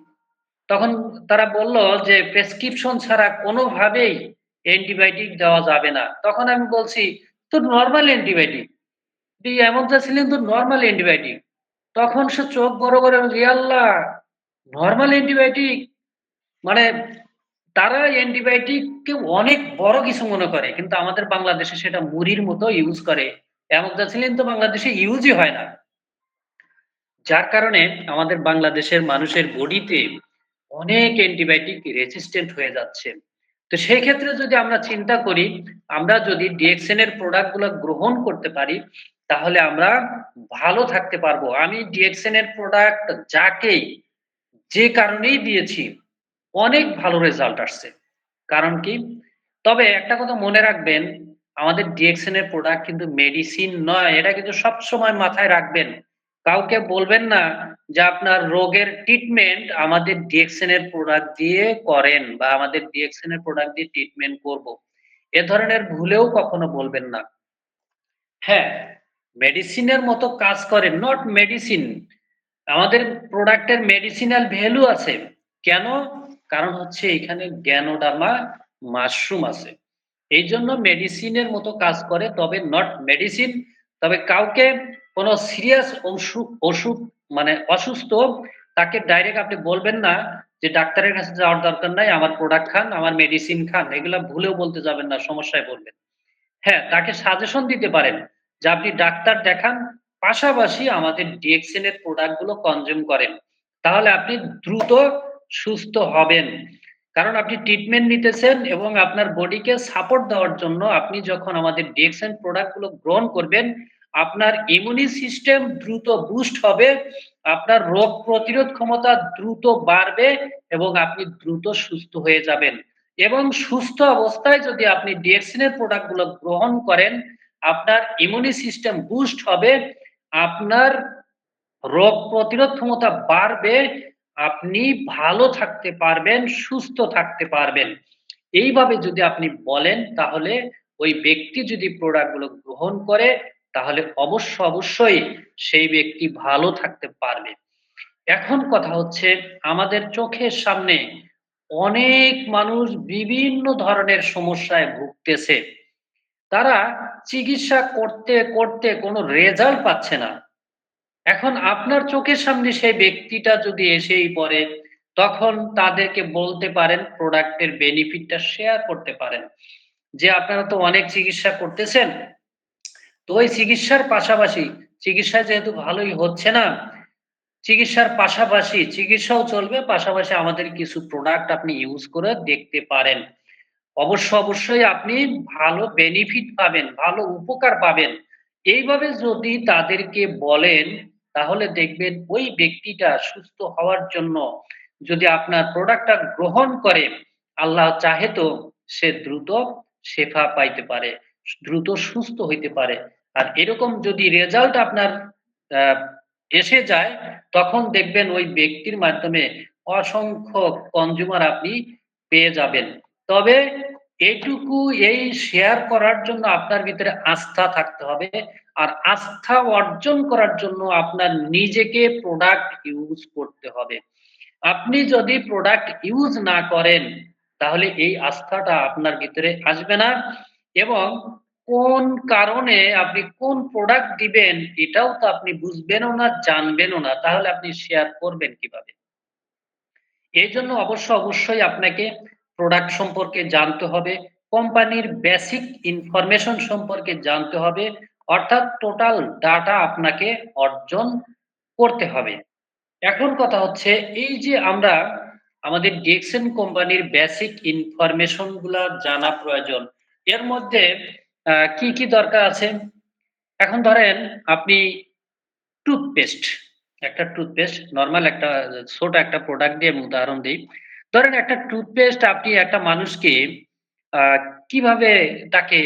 তখন তারা বলল যে, "প্রেসক্রিপশন ছাড়া কোনোভাবেই অ্যান্টিবায়োটিক দেওয়া যাবে না।" তখন আমি বলছি, "তো নরমাল অ্যান্টিবায়োটিক। অ্যামোক্সাসিলিন তো নরমাল অ্যান্টিবায়োটিক।" তখন সে চোখ বড় করে বলছে, "ইয়া আল্লাহ! Normal antibiotic?" মানে তারা অ্যান্টিবায়োটিককে অনেক বড় কিছু মনে করে। কিন্তু আমাদের বাংলাদেশে সেটা মুড়ির মতো ইউজ করে। অ্যামোক্সাসিলিন তো বাংলাদেশে ইউজই হয় না। যার কারণে আমাদের বাংলাদেশের মানুষের বডিতে অনেক অ্যান্টিবায়োটিক রেসিস্ট্যান্ট হয়ে যাচ্ছে। তো সেই ক্ষেত্রে যদি আমরা চিন্তা করি, আমরা যদি ডিএক্সএন এর প্রোডাক্ট গুলা গ্রহণ করতে পারি, তাহলে আমরা ভালো থাকতে পারবো। আমি ডিএক্সএন এর প্রোডাক্ট যাকেই যে কারণেই দিয়েছি, অনেক ভালো রেজাল্ট আসছে। কারণ কি? তবে একটা কথা মনে রাখবেন, আমাদের ডিএক্সএন এর প্রোডাক্ট কিন্তু মেডিসিন নয়। এটা কিন্তু সবসময় মাথায় রাখবেন। কাউকে বলবেন না যে আপনার রোগের ট্রিটমেন্ট আমাদের ডিএক্সএন এর প্রোডাক্ট দিয়ে করেন বা আমাদের ডিএক্সএন এর প্রোডাক্ট দিয়ে ট্রিটমেন্ট করব। এ ধরনের ভুলেও কখনো বলবেন না। হ্যাঁ, মেডিসিনের মতো কাজ করে, নট মেডিসিন। আমাদের প্রোডাক্টের মেডিসিনাল ভ্যালু আছে। কেন? কারণ হচ্ছে এখানে গ্যানোডার্মা মাশরুম আছে। এইজন্য মেডিসিনের মতো কাজ করে, তবে নট মেডিসিন। তবে কাউকে কোন সিরিয়াস অসুখ মানে অসুস্থ তাকে ডাইরেক্ট আপনি বলবেন না যে ডাক্তারের কাছে যাওয়ার দরকার নাই। আমার প্রোডাক্ট খান, আমার মেডিসিন খান। এগুলা ভুলেও বলতে যাবেন না, সমস্যায় পড়বেন। হ্যাঁ, তাকে সাজেশন দিতে পারেন যে আপনি ডাক্তার দেখান, পাশাপাশি আমাদের ডিএক্সএন এর প্রোডাক্ট গুলো কনজিউম করেন। তাহলে আপনি দ্রুত সুস্থ হবেন। কারণ আপনি ট্রিটমেন্ট নিতেছেন এবং আপনার বডিকে সাপোর্ট দেওয়ার জন্য আপনি যখন আমাদের ডিএক্সএন প্রোডাক্ট গুলো গ্রহণ করবেন, আপনার ইমিউনি সিস্টেম দ্রুত বুস্ট হবে, আপনার রোগ প্রতিরোধ ক্ষমতা দ্রুত বাড়বে এবং আপনি দ্রুত সুস্থ হয়ে যাবেন। এবং সুস্থ অবস্থায় যদি আপনি ডিএক্সিন এর প্রোডাক্ট গুলো গ্রহণ করেন, আপনার ইমিউনি সিস্টেম বুস্ট হবে, আপনার রোগ প্রতিরোধ ক্ষমতা বাড়বে, আপনি ভালো থাকতে পারবেন, সুস্থ থাকতে পারবেন। এইভাবে যদি আপনি বলেন তাহলে ওই ব্যক্তি যদি প্রোডাক্ট গুলো গ্রহণ করে তাহলে অবশ্যই সেই ব্যক্তি ভালো থাকতে পারবে। এখন কথা হচ্ছে আমাদের চোখের সামনে অনেক মানুষ বিভিন্ন ধরনের সমস্যায় ভুগতেছে। তারা চিকিৎসা করতে কোনো রেজাল্ট পাচ্ছে না। এখন আপনার চোখের সামনে সেই ব্যক্তিটা যদি এসেই পড়ে, তখন তাদেরকে বলতে পারেন প্রোডাক্টের বেনিফিটটা শেয়ার করতে পারেন। যে আপনারা তো অনেক চিকিৎসা করতেছেন। তো ওই চিকিৎসার পাশাপাশি চিকিৎসা যেহেতু ভালোই হচ্ছে না, চিকিৎসার পাশাপাশি চিকিৎসাও চলবে, পাশাপাশি আমাদের কিছু প্রোডাক্ট আপনি ইউজ করে দেখতে পারেন। অবশ্যই আপনি ভালো বেনিফিট পাবেন, ভালো উপকার পাবেন। এইভাবে যদি তাদেরকে বলেন, তাহলে দেখবেন ওই ব্যক্তিটা সুস্থ হওয়ার জন্য যদি আপনার প্রোডাক্টটা গ্রহণ করে, আল্লাহ চাহে তো সে দ্রুত শেফা পাইতে পারে, দ্রুত সুস্থ হইতে পারে। আর এরকম যদি রেজাল্ট আপনার আ এসে যায়, তখন দেখবেন ওই ব্যক্তির মাধ্যমে অসংখ্য কনজিউমার আপনি পেয়ে যাবেন। তবে এইটুকু এই শেয়ার করার জন্য আপনার ভিতরে আস্থা থাকতে হবে। আর আস্থা অর্জন করার জন্য আপনার নিজেকে প্রোডাক্ট ইউজ করতে হবে। আপনি যদি প্রোডাক্ট ইউজ না করেন, তাহলে এই আস্থাটা আপনার ভিতরে আসবে না এবং কোন কারণে আপনি কোন প্রোডাক্ট দিবেন এটাও তো আপনি বুঝবেনও না, জানবেনও না। তাহলে আপনি শেয়ার করবেন কিভাবে? এইজন্য অবশ্যই আপনাকে প্রোডাক্ট সম্পর্কে জানতে হবে, কোম্পানির বেসিক ইনফরমেশন সম্পর্কে জানতে হবে। অর্থাৎ টোটাল ডাটা আপনাকে অর্জন করতে হবে। এখন কথা হচ্ছে এই যে আমরা আমাদের ডিএক্সএন কোম্পানির বেসিক ইনফরমেশন গুলা জানা প্রয়োজন। এর মধ্যে কি দরকার আছে? এখন ধরেন আপনি টুথপেস্ট, একটা টুথপেস্ট নরমাল একটা ছোট একটা প্রোডাক্ট দিয়ে আমি উদাহরণ দেই। ধরেন একটা টুথপেস্ট আপনি একটা মানুষকে আ কিভাবে তাকে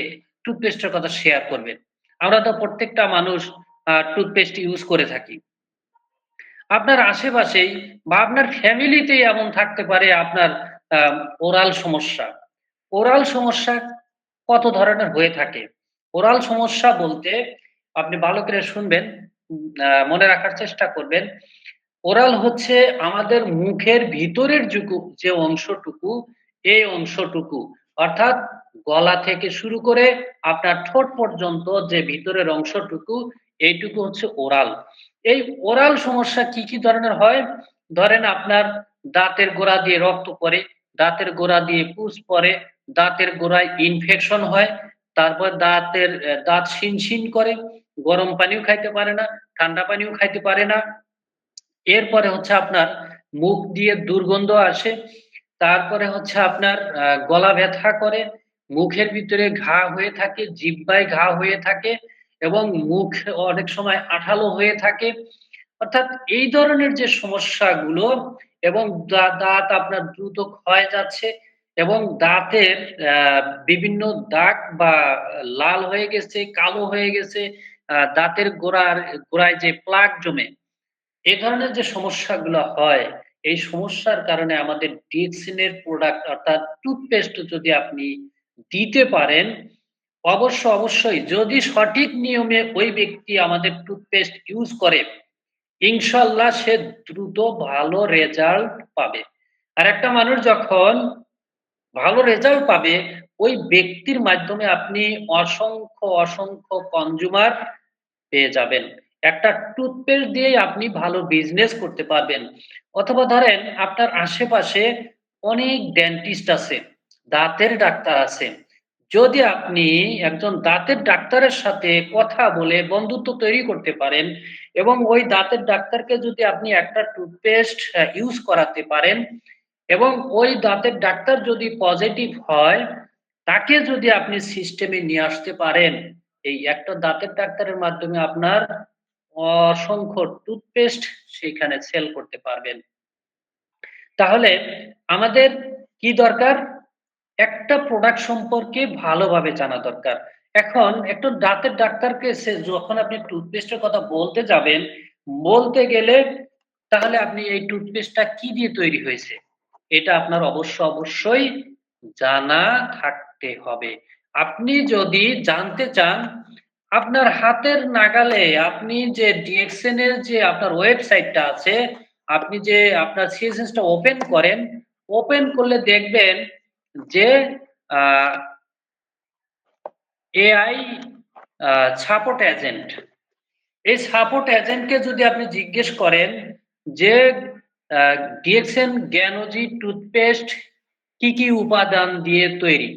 টুথপেস্টের কথা শেয়ার করবেন? আমরা তো প্রত্যেকটা মানুষ টুথপেস্ট ইউজ করে থাকি। আপনার আশেপাশেই বা আপনার ফ্যামিলিতেই এমন থাকতে পারে আপনার আ ওরাল সমস্যা। ওরাল সমস্যা কত ধরনের হয়ে থাকে? ওরাল সমস্যা বলতে আপনি ভালো করে শুনবেন, মনে রাখার চেষ্টা করবেন। ওরাল হচ্ছে আমাদের মুখের ভিতরের যে অংশটুকু, এই অংশটুকু অর্থাৎ গলা থেকে শুরু করে আপনার ঠোঁট পর্যন্ত যে ভিতরের অংশটুকু, এইটুকু হচ্ছে ওরাল। এই ওরাল সমস্যা কি ধরনের হয়? ধরেন আপনার দাঁতের গোড়া দিয়ে রক্ত পড়ে, দাঁতের গোড়া দিয়ে পুজ পড়ে, দাঁতের গোড়ায় ইনফেকশন হয়, তারপর দাঁত শিনশিন করে, গরম পানিও খাইতে পারে না, ঠান্ডা পানিও খাইতে পারে না। এরপরে হচ্ছে আপনার মুখ দিয়ে দুর্গন্ধ আসে। তারপরে হচ্ছে আপনার গলা ব্যথা করে, মুখের ভিতরে ঘা হয়ে থাকে, জিহ্বায় ঘা হয়ে থাকে এবং মুখ অনেক সময় আঠালো হয়ে থাকে। অর্থাৎ এই ধরনের যে সমস্যাগুলো এবং দাঁত আপনার দ্রুত ক্ষয় যাচ্ছে এবং দাঁতের আ বিভিন্ন দাগ বা লাল হয়ে গেছে, কালো হয়ে গেছে, দাঁতের গোড়ায় যে প্লাক জমে, এ ধরনের যে সমস্যাগুলো হয়, এই সমস্যার কারণে আমাদের ডিএক্সিনের প্রোডাক্ট অর্থাৎ টুথপেস্ট যদি আপনি দিতে পারেন, অবশ্যই যদি সঠিক নিয়মে ওই ব্যক্তি আমাদের টুথপেস্ট ইউজ করে, ইনশাআল্লাহ সে দ্রুত ভালো রেজাল্ট পাবে। আরেকটা মানুষ যখন ভালো রেজাল্ট পাবে, ওই ব্যক্তির মাধ্যমে আপনি অসংখ্য কনজিউমার পেয়ে যাবেন। একটা টুথপেস্ট দিয়েই আপনি ভালো বিজনেস করতে পারবেন। অথবা ধরেন আপনার আশেপাশে অনেক ডেন্টিস্ট আছে, দাঁতের ডাক্তার আছে। যদি আপনি একজন দাঁতের ডাক্তারের সাথে কথা বলে বন্ধুত্ব তৈরি করতে পারেন এবং ওই দাঁতের ডাক্তারকে যদি আপনি একটা টুথপেস্ট ইউজ করাতে পারেন এবং ওই দাঁতের ডাক্তার যদি পজিটিভ হয়, তাকে যদি আপনি সিস্টেমে নিয়ে আসতে পারেন, এই একটা দাঁতের ডাক্তারের মাধ্যমে আপনার অসংখ্য টুথপেস্ট সেখানে সেল করতে পারবেন। তাহলে আমাদের কি দরকার? একটা প্রোডাক্ট সম্পর্কে ভালোভাবে জানা দরকার। এখন একটু দাঁতের ডাক্তারকে যখন আপনি টুথপেস্টের কথা বলতে যাবেন, বলতে গেলে তাহলে আপনি এই টুথপেস্টটা কি দিয়ে তৈরি হয়েছে? এটা আপনার অবশ্যই জানা থাকতে হবে। আপনি যদি জানতে চান, আপনার হাতের নাগালে আপনি যে ডিএক্সএন এর যে আপনার ওয়েবসাইটটা আছে, আপনি যে আপনার সিএসএস টা ওপেন করেন, ওপেন করলে দেখবেন যে আ এআই আ সাপোর্ট এজেন্ট। এই সাপোর্ট এজেন্টকে যদি আপনি জিজ্ঞেস করেন যে আ ডিএক্সএন জ্ঞানোজি টুথপেস্ট কি উপাদান দিয়ে তৈরি?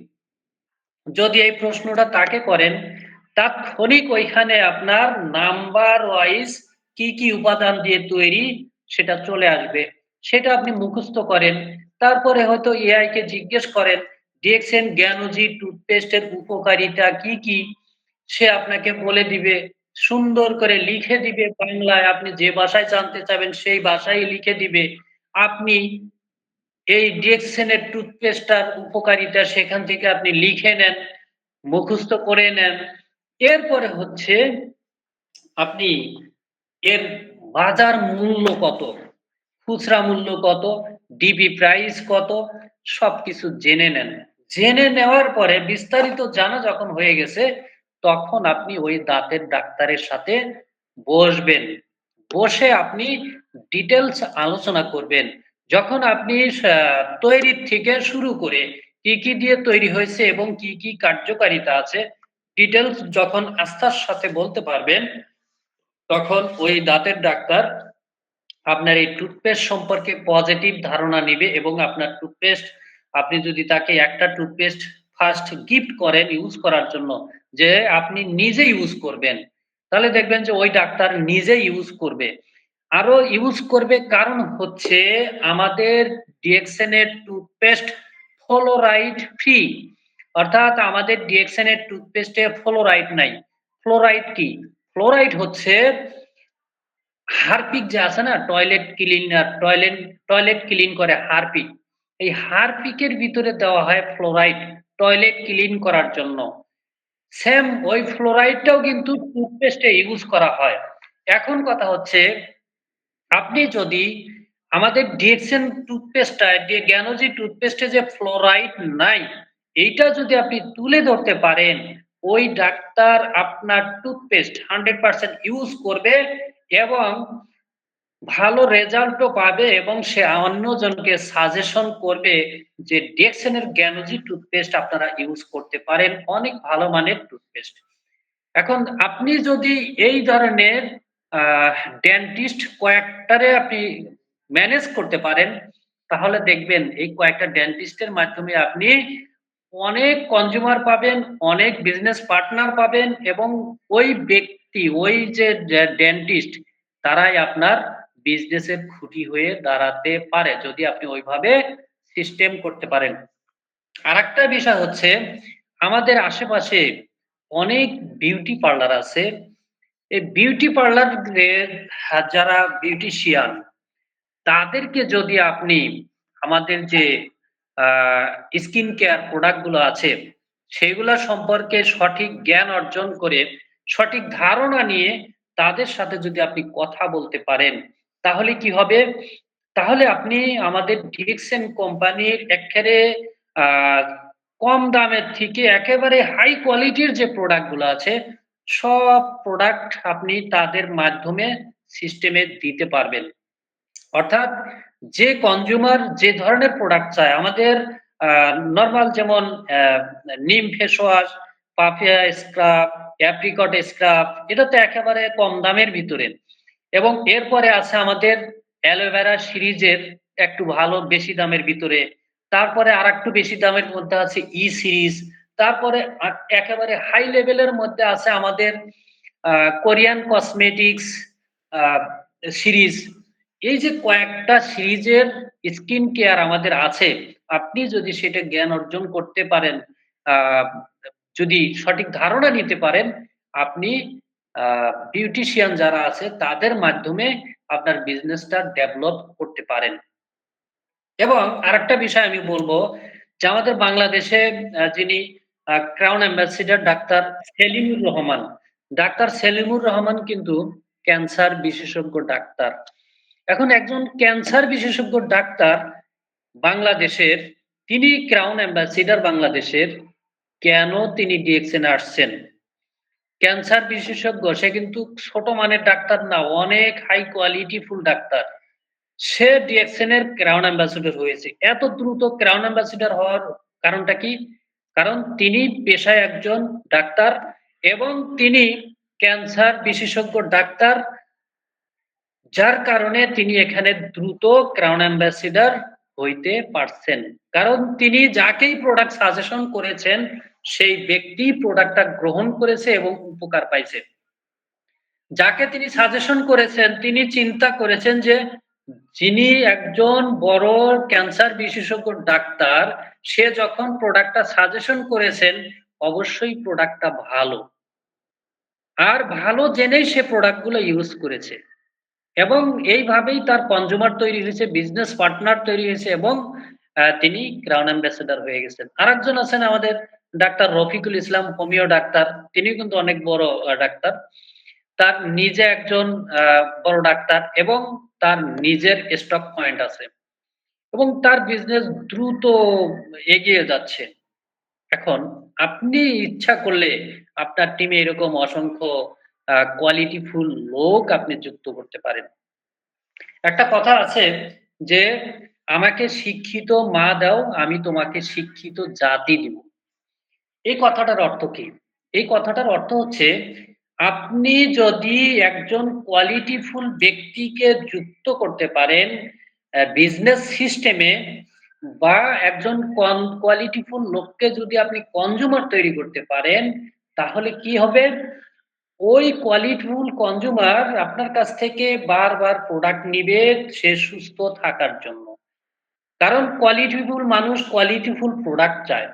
যদি এই প্রশ্নটা তাকে করেন, তাৎক্ষণিক ওইখানে আপনার নাম্বার ওয়াইজ কি উপাদান দিয়ে তৈরি সেটা চলে আসবে। সেটা আপনি মুখস্থ করেন। তারপরে হয়তো এআই কে জিজ্ঞেস করেন, "ডিএক্সএন জ্ঞানোজি টুথপেস্টের উপকারিতা কি?" সে আপনাকে বলে দিবে। সুন্দর করে লিখে দিবে বাংলায়। আপনি যে ভাষায় জানতে চাবেন সেই ভাষায় লিখে দিবে। আপনি এই ডিএক্সএন এর টুথপেস্টটার উপকারিতা সেখান থেকে আপনি লিখে নেন, মুখস্থ করে নেন এরপরে হচ্ছে আপনি এর বাজার মূল্য কত, খুচরা মূল্য কত, ডিপি প্রাইস কত, সবকিছু জেনে নেন। জেনে নেওয়ার পরে বিস্তারিত জানা যখন হয়ে গেছে, তখন আপনি ওই দাঁতের ডাক্তারের সাথে বসবেন। বসে আপনি ডিটেইলস আলোচনা করবেন। যখন আপনি তৈরির থেকে শুরু করে কি দিয়ে তৈরি হয়েছে এবং কি কার্যকারিতা আছে, ডিটেইলস যখন আস্থার সাথে বলতে পারবেন, তখন ওই দাঁতের ডাক্তার আপনার এই টুথপেস্ট সম্পর্কে পজিটিভ ধারণা নিবে এবং আপনার টুথপেস্ট আপনি যদি তাকে একটা টুথপেস্ট ফার্স্ট গিফট করেন ইউজ করার জন্য, যে আপনি নিজে ইউজ করবেন, তাহলে দেখবেন যে ওই ডাক্তার নিজে ইউজ করবে। আরো ইউজ করবে কারণ হচ্ছে আমাদের ডিএক্সএন এর টুথপেস্ট ফ্লোরাইড ফ্রি। অর্থাৎ আমাদের ডিএক্সএন এর টুথপেস্টে ফ্লোরাইড নাই। ফ্লোরাইড কি? ফ্লোরাইড হচ্ছে হারপিক যে আছে না, টয়লেট ক্লিনার, টয়লেট ক্লিন করে হারপিক। এই হারপিকের ভিতরে দেওয়া হয় ফ্লোরাইড টয়লেট ক্লিন করার জন্য। সেম ওই ফ্লোরাইডটাও কিন্তু টুথপেস্টে ইউজ করা হয়। এখন কথা হচ্ছে আপনি যদি আমাদের ডিএক্সএন টুথপেস্টটা জ্ঞানোজি টুথপেস্টে যে ফ্লোরাইড নাই, এইটা যদি আপনি তুলে ধরতে পারেন, ওই ডাক্তার আপনার টুথপেস্ট 100% ইউজ করবে এবং ভালো রেজাল্টও পাবে এবং সে অন্যজনকে সাজেশন করবে যে ডিএক্সএন এর জ্ঞানোজি টুথপেস্ট আপনারা ইউজ করতে পারেন। অনেক ভালো মানের টুথপেস্ট। এখন আপনি যদি এই ধরনের আ ডেন্টিস্ট কয়েকটারে আপনি ম্যানেজ করতে পারেন, তাহলে দেখবেন এই কয়েকটা ডেন্টিস্টের মাধ্যমে আপনি অনেক কনজিউমার পাবেন, অনেক বিজনেস পার্টনার পাবেন এবং ওই ব্যক্তি, ওই যে ডেন্টিস্ট তারাই আপনার বিজনেসের খুঁটি হয়ে দাঁড়াতে পারে যদি আপনি ওইভাবে সিস্টেম করতে পারেন। আরেকটা বিষয় হচ্ছে আমাদের আশেপাশে অনেক বিউটি পার্লার আছে। এই বিউটি পার্লারের যারা বিউটিশিয়ান তাদেরকে যদি আপনি আমাদের যে আ স্কিন কেয়ার প্রোডাক্ট গুলো আছে, সেগুলা সম্পর্কে সঠিক জ্ঞান অর্জন করে, সঠিক ধারণা নিয়ে তাদের সাথে যদি আপনি কথা বলতে পারেন, তাহলে কি হবে? তাহলে আপনি আমাদের ডিএক্সএন কোম্পানির এক্কেরে আ কম দামের থেকে একেবারে হাই কোয়ালিটির যে প্রোডাক্ট গুলো আছে, সব প্রোডাক্ট আপনি তাদের মাধ্যমে সিস্টেমে দিতে পারবেন। অর্থাৎ যে কনজিউমার যে ধরনের প্রোডাক্ট চায় আমাদের আ নরমাল যেমন neem face wash, papaya scrub, apricot scrub এটা তো একেবারে কম দামের ভিতরে। এবং এরপরে আছে আমাদের অ্যালোভেরা সিরিজের একটু ভালো বেশি দামের ভিতরে। তারপরে আরেকটু বেশি দামের মধ্যে আছে ই সিরিজ। তারপরে একেবারে হাই লেভেলের মধ্যে আছে আমাদের আ কোরিয়ান কসমেটিক্স আ সিরিজ। এই যে কয়েকটা সিরিজের স্কিন কেয়ার আমাদের আছে, আপনি যদি সেটা জ্ঞান অর্জন করতে পারেন, আ যদি সঠিক ধারণা নিতে পারেন, আপনি আ বিউটিশিয়ান যারা আছে তাদের মাধ্যমে আপনার বিজনেসটা ডেভেলপ করতে পারেন। এবং আরেকটা বিষয় আমি বলব যে আমাদের বাংলাদেশে যিনি crown ambassador doctor Selimur Rahman. Doctor Selimur Rahman কিন্তু ক্যান্সার বিশেষজ্ঞ ডাক্তার। এখন একজন ক্যান্সার বিশেষজ্ঞ ডাক্তার বাংলাদেশের, তিনি ক্রাউন অ্যাম্বাসেডর বাংলাদেশের। কেন তিনি ডিএক্সএন এ আসছেন? ক্যান্সার বিশেষজ্ঞ সে কিন্তু ছোট মানের ডাক্তার না, অনেক হাই কোয়ালিটি ফুল ডাক্তার। সে ডিএক্সএন এর ক্রাউন অ্যাম্বাসেডর হয়েছে। এত দ্রুত ক্রাউন অ্যাম্বাসেডর হওয়ার কারণটা কি? কারণ তিনি পেশায় একজন ডাক্তার এবং তিনি ক্যান্সার বিশেষজ্ঞ ডাক্তার, যার কারণে তিনি এখানে দ্রুত ক্রাউন অ্যাম্বাসেডর হইতে পারছেন। কারণ তিনি যাকেই প্রোডাক্ট সাজেশন করেছেন, সেই ব্যক্তি প্রোডাক্টটা গ্রহণ করেছে এবং উপকার পাইছে। যাকে তিনি সাজেশন করেছেন, তিনি চিন্তা করেছেন যে যিনি একজন বড় ক্যান্সার বিশেষজ্ঞ ডাক্তার, সে যখন প্রোডাক্টটা সাজেশন করেছেন, অবশ্যই প্রোডাক্টটা ভালো। আর ভালো জেনেই সে প্রোডাক্ট গুলো ইউজ করেছে। এবং এইভাবেই তার কনজিউমার তৈরি হয়েছে, বিজনেস পার্টনার তৈরি হয়েছে এবং তিনি ক্রাউন অ্যাম্বাসেডর হয়ে গেছেন। আরেকজন আছেন আমাদের doctor Rafiqul Islam homeo doctor. তিনিও কিন্তু অনেক বড় ডাক্তার। তার নিজে একজন আ বড় ডাক্তার এবং তার নিজের স্টক পয়েন্ট আছে এবং তার বিজনেস দ্রুত এগিয়ে যাচ্ছে। এখন আপনি ইচ্ছা করলে আপনার টিমে এরকম অসংখ্য কোয়ালিটিফুল লোক আপনি যুক্ত করতে পারেন। একটা কথা আছে যে, "আমাকে শিক্ষিত মা দাও, আমি তোমাকে শিক্ষিত জাতি দিব।" এই কথাটার অর্থ কি? এই কথাটার অর্থ হচ্ছে, আপনি যদি একজন কোয়ালিটিফুল ব্যক্তিকে যুক্ত করতে পারেন বিজনেস সিস্টেমে বা একজন কোয়ালিটিফুল লোককে যদি আপনি কনজিউমার তৈরি করতে পারেন, তাহলে কি হবে? ওই কোয়ালিটিফুল কনজিউমার আপনার কাছ থেকে বারবার প্রোডাক্ট নিবে সে সুস্থ থাকার জন্য। কারণ কোয়ালিটিফুল মানুষ কোয়ালিটিফুল প্রোডাক্ট চায়।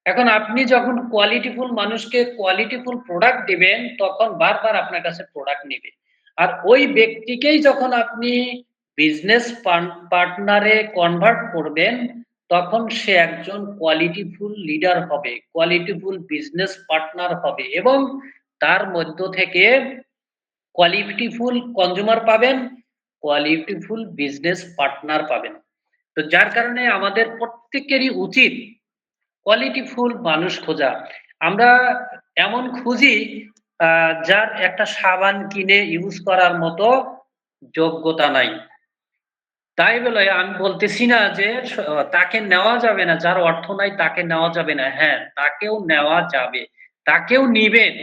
এখন আপনি যখন কোয়ালিটিফুল মানুষকে কোয়ালিটিফুল প্রোডাক্ট দিবেন, তখন বারবার আপনার কাছে প্রোডাক্ট নিবে। আর ওই ব্যক্তিকেই যখন আপনি বিজনেস পার্টনারে কনভার্ট করবেন, তখন সে একজন কোয়ালিটিফুল লিডার হবে, কোয়ালিটিফুল বিজনেস পার্টনার হবে এবং তার মধ্য থেকে কোয়ালিটিফুল কনজিউমার পাবেন, কোয়ালিটিফুল বিজনেস পার্টনার পাবেন। তো যার কারণে আমাদের প্রত্যেকেরই উচিত কোয়ালিটিফুল মানুষ খোঁজা। আমরা এমন খুঁজি যার একটা সাবান কিনে ইউজ করার মতো যোগ্যতা নাই। তাই বলে আমি বলতেছি না যে তাকে নেওয়া যাবে না, যার অর্থ নাই তাকে নেওয়া যাবে না। হ্যাঁ, তাকেও নেওয়া যাবে। তাকেও নিবেন।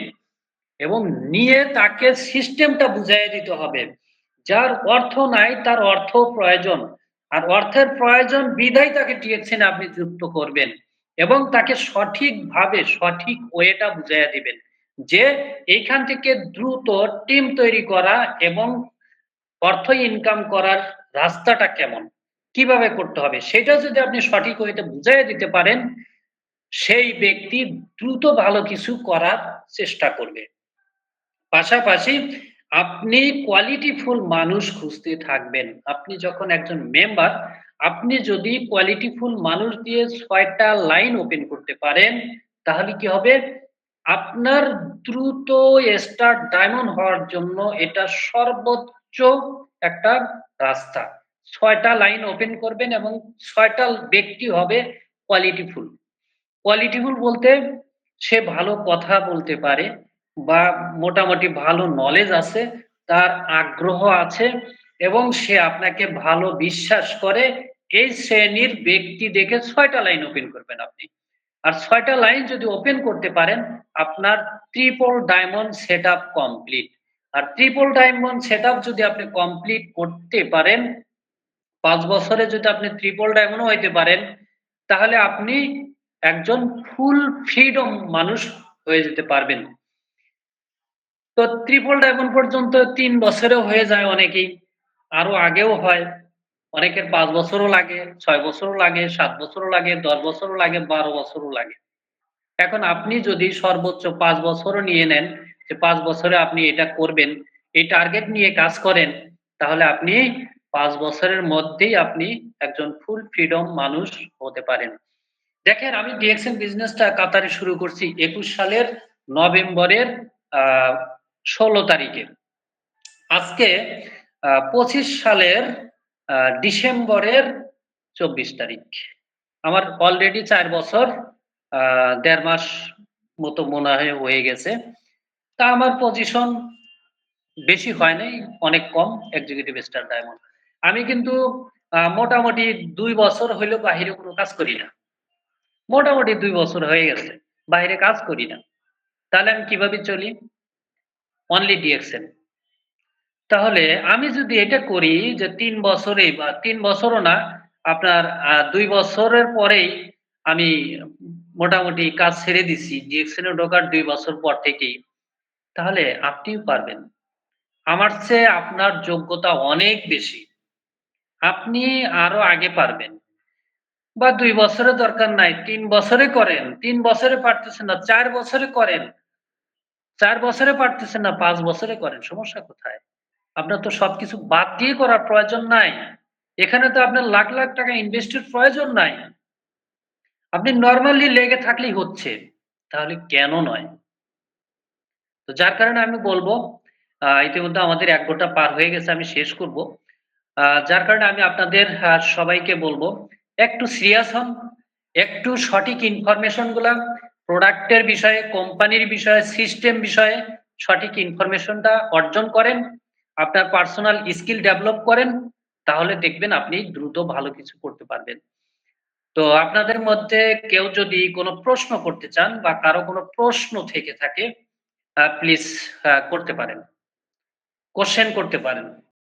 এবং নিয়ে তাকে সিস্টেমটা বুঝাইয়া দিতে হবে। যার অর্থ নাই তার অর্থ প্রয়োজন। আর অর্থের প্রয়োজন বিধায় তাকে ডিএকশন এ আপনি যুক্ত করবেন। এবং তাকে সঠিকভাবে সঠিক ওয়েটা বুঝাইয়া দিবেন। যে এইখান থেকে দ্রুত টিম তৈরি করা এবং অর্থ ইনকাম করার রাস্তাটা কেমন? কিভাবে করতে হবে? সেটা যদি আপনি সঠিক ওয়েতে বুঝাইয়া দিতে পারেন, সেই ব্যক্তি দ্রুত ভালো কিছু করার চেষ্টা করবে। পাশাপাশি আপনি কোয়ালিটিফুল মানুষ খুঁজতে থাকবেন। আপনি যখন একজন মেম্বার, আপনি যদি কোয়ালিটিফুল মানুষ দিয়ে ৬ টা লাইন ওপেন করতে পারেন, তাহলে কি হবে? আপনার দ্রুত স্টার ডায়মন্ড হওয়ার জন্য এটা সর্বোচ্চ একটা রাস্তা। ৬ টা লাইন ওপেন করবেন এবং ৬ টা ব্যক্তি হবে কোয়ালিটিফুল। কোয়ালিটিফুল বলতে সে ভালো কথা বলতে পারে বা মোটামুটি ভালো নলেজ আছে, তার আগ্রহ আছে এবং সে আপনাকে ভালো বিশ্বাস করে। এই শ্রেণীর ব্যক্তি দেখে ৬ টা লাইন ওপেন করবেন আপনি। আর ৬ টা লাইন যদি ওপেন করতে পারেন, আপনার ট্রিপল ডায়মন্ড সেটআপ কমপ্লিট। আর ট্রিপল ডায়মন্ড সেটআপ যদি আপনি কমপ্লিট করতে পারেন ৫ বছরে যদি আপনি ট্রিপল ডায়মন্ড ও হইতে পারেন, তাহলে আপনি একজন ফুল ফ্রিডম মানুষ হয়ে যেতে পারবেন। তো ট্রিপল ডায়মন্ড পর্যন্ত ৩ বছরেও হয়ে যায় অনেকেই। আরো আগেও হয়। অনেকের ৫ বছরও লাগে, ৬ বছরও লাগে, ৭ বছরও লাগে, ১০ বছরও লাগে, ১২ বছরও লাগে। এখন আপনি যদি সর্বোচ্চ ৫ বছরও নিয়ে নেন যে ৫ বছরে আপনি এটা করবেন, এই টার্গেট নিয়ে কাজ করেন, তাহলে আপনি ৫ বছরের মধ্যেই আপনি একজন ফুল ফ্রিডম মানুষ হতে পারেন। দেখেন আমি ডিএক্সএন বিজনেসটা কাতারে শুরু করছি ২১ সালের নভেম্বরের আ ১৬ তারিখে। আজকে ২৫ সালের ডিসেম্বরের ২৪ তারিখ। আমার অলরেডি ৪ বছর ১.৫ মাস মতো মনে হয় হয়ে গেছে। তা আমার পজিশন বেশি হয় নাই, অনেক কম এক্সিকিউটিভ স্টার ডায়মন্ড। আমি কিন্তু মোটামুটি ২ বছর হইল বাহিরে কোন কাজ করি না। মোটামুটি ২ বছর হয়ে গেছে। বাইরে কাজ করি না। তাহলে আমি কিভাবে চলি? Only DXL. তাহলে আমি যদি এটা করি যে ৩ বছরেই বা ৩ বছরও না, আপনার ২ বছরের পরেই আমি মোটামুটি কাজ ছেড়ে দিছি। ডিএক্সএল এ ঢোকার ২ বছর পর থেকেই। তাহলে আপনিও পারবেন। আমার চেয়ে আপনার যোগ্যতা অনেক বেশি। আপনি আরো আগে পারবেন। বা ২ বছরের দরকার নাই। ৩ বছরে করেন। ৩ বছরে পারতেছেন না, ৪ বছরে করেন। ৪ বছরে পারতেছেন না, ৫ বছরে করেন। সমস্যা কোথায়? আপনার তো সবকিছু বাদ দিয়ে করার প্রয়োজন নাই। এখানে তো আপনার লাখ, লাখ টাকা ইনভেস্ট এর প্রয়োজন নাই। আপনি নরমালি লেগে থাকলেই হচ্ছে। তাহলে কেন নয়? তো যার কারণে আমি বলব ইতিমধ্যে আমাদের ১ ঘন্টা পার হয়ে গেছে, আমি শেষ করব। যার কারণে আমি আপনাদের সবাইকে বলব, একটু সিরিয়াস হন, একটু সঠিক ইনফরমেশন গুলা প্রোডাক্টের বিষয়ে, কোম্পানির বিষয়ে, সিস্টেম বিষয়ে সঠিক ইনফরমেশনটা অর্জন করেন। আপনার পার্সোনাল স্কিল ডেভেলপ করেন। তাহলে দেখবেন আপনি দ্রুত ভালো কিছু করতে পারবেন। তো আপনাদের মধ্যে কেউ যদি কোন প্রশ্ন করতে চান বা কারো কোন প্রশ্ন থেকে থাকে প্লিজ করতে পারেন। কোয়েশ্চেন করতে পারেন।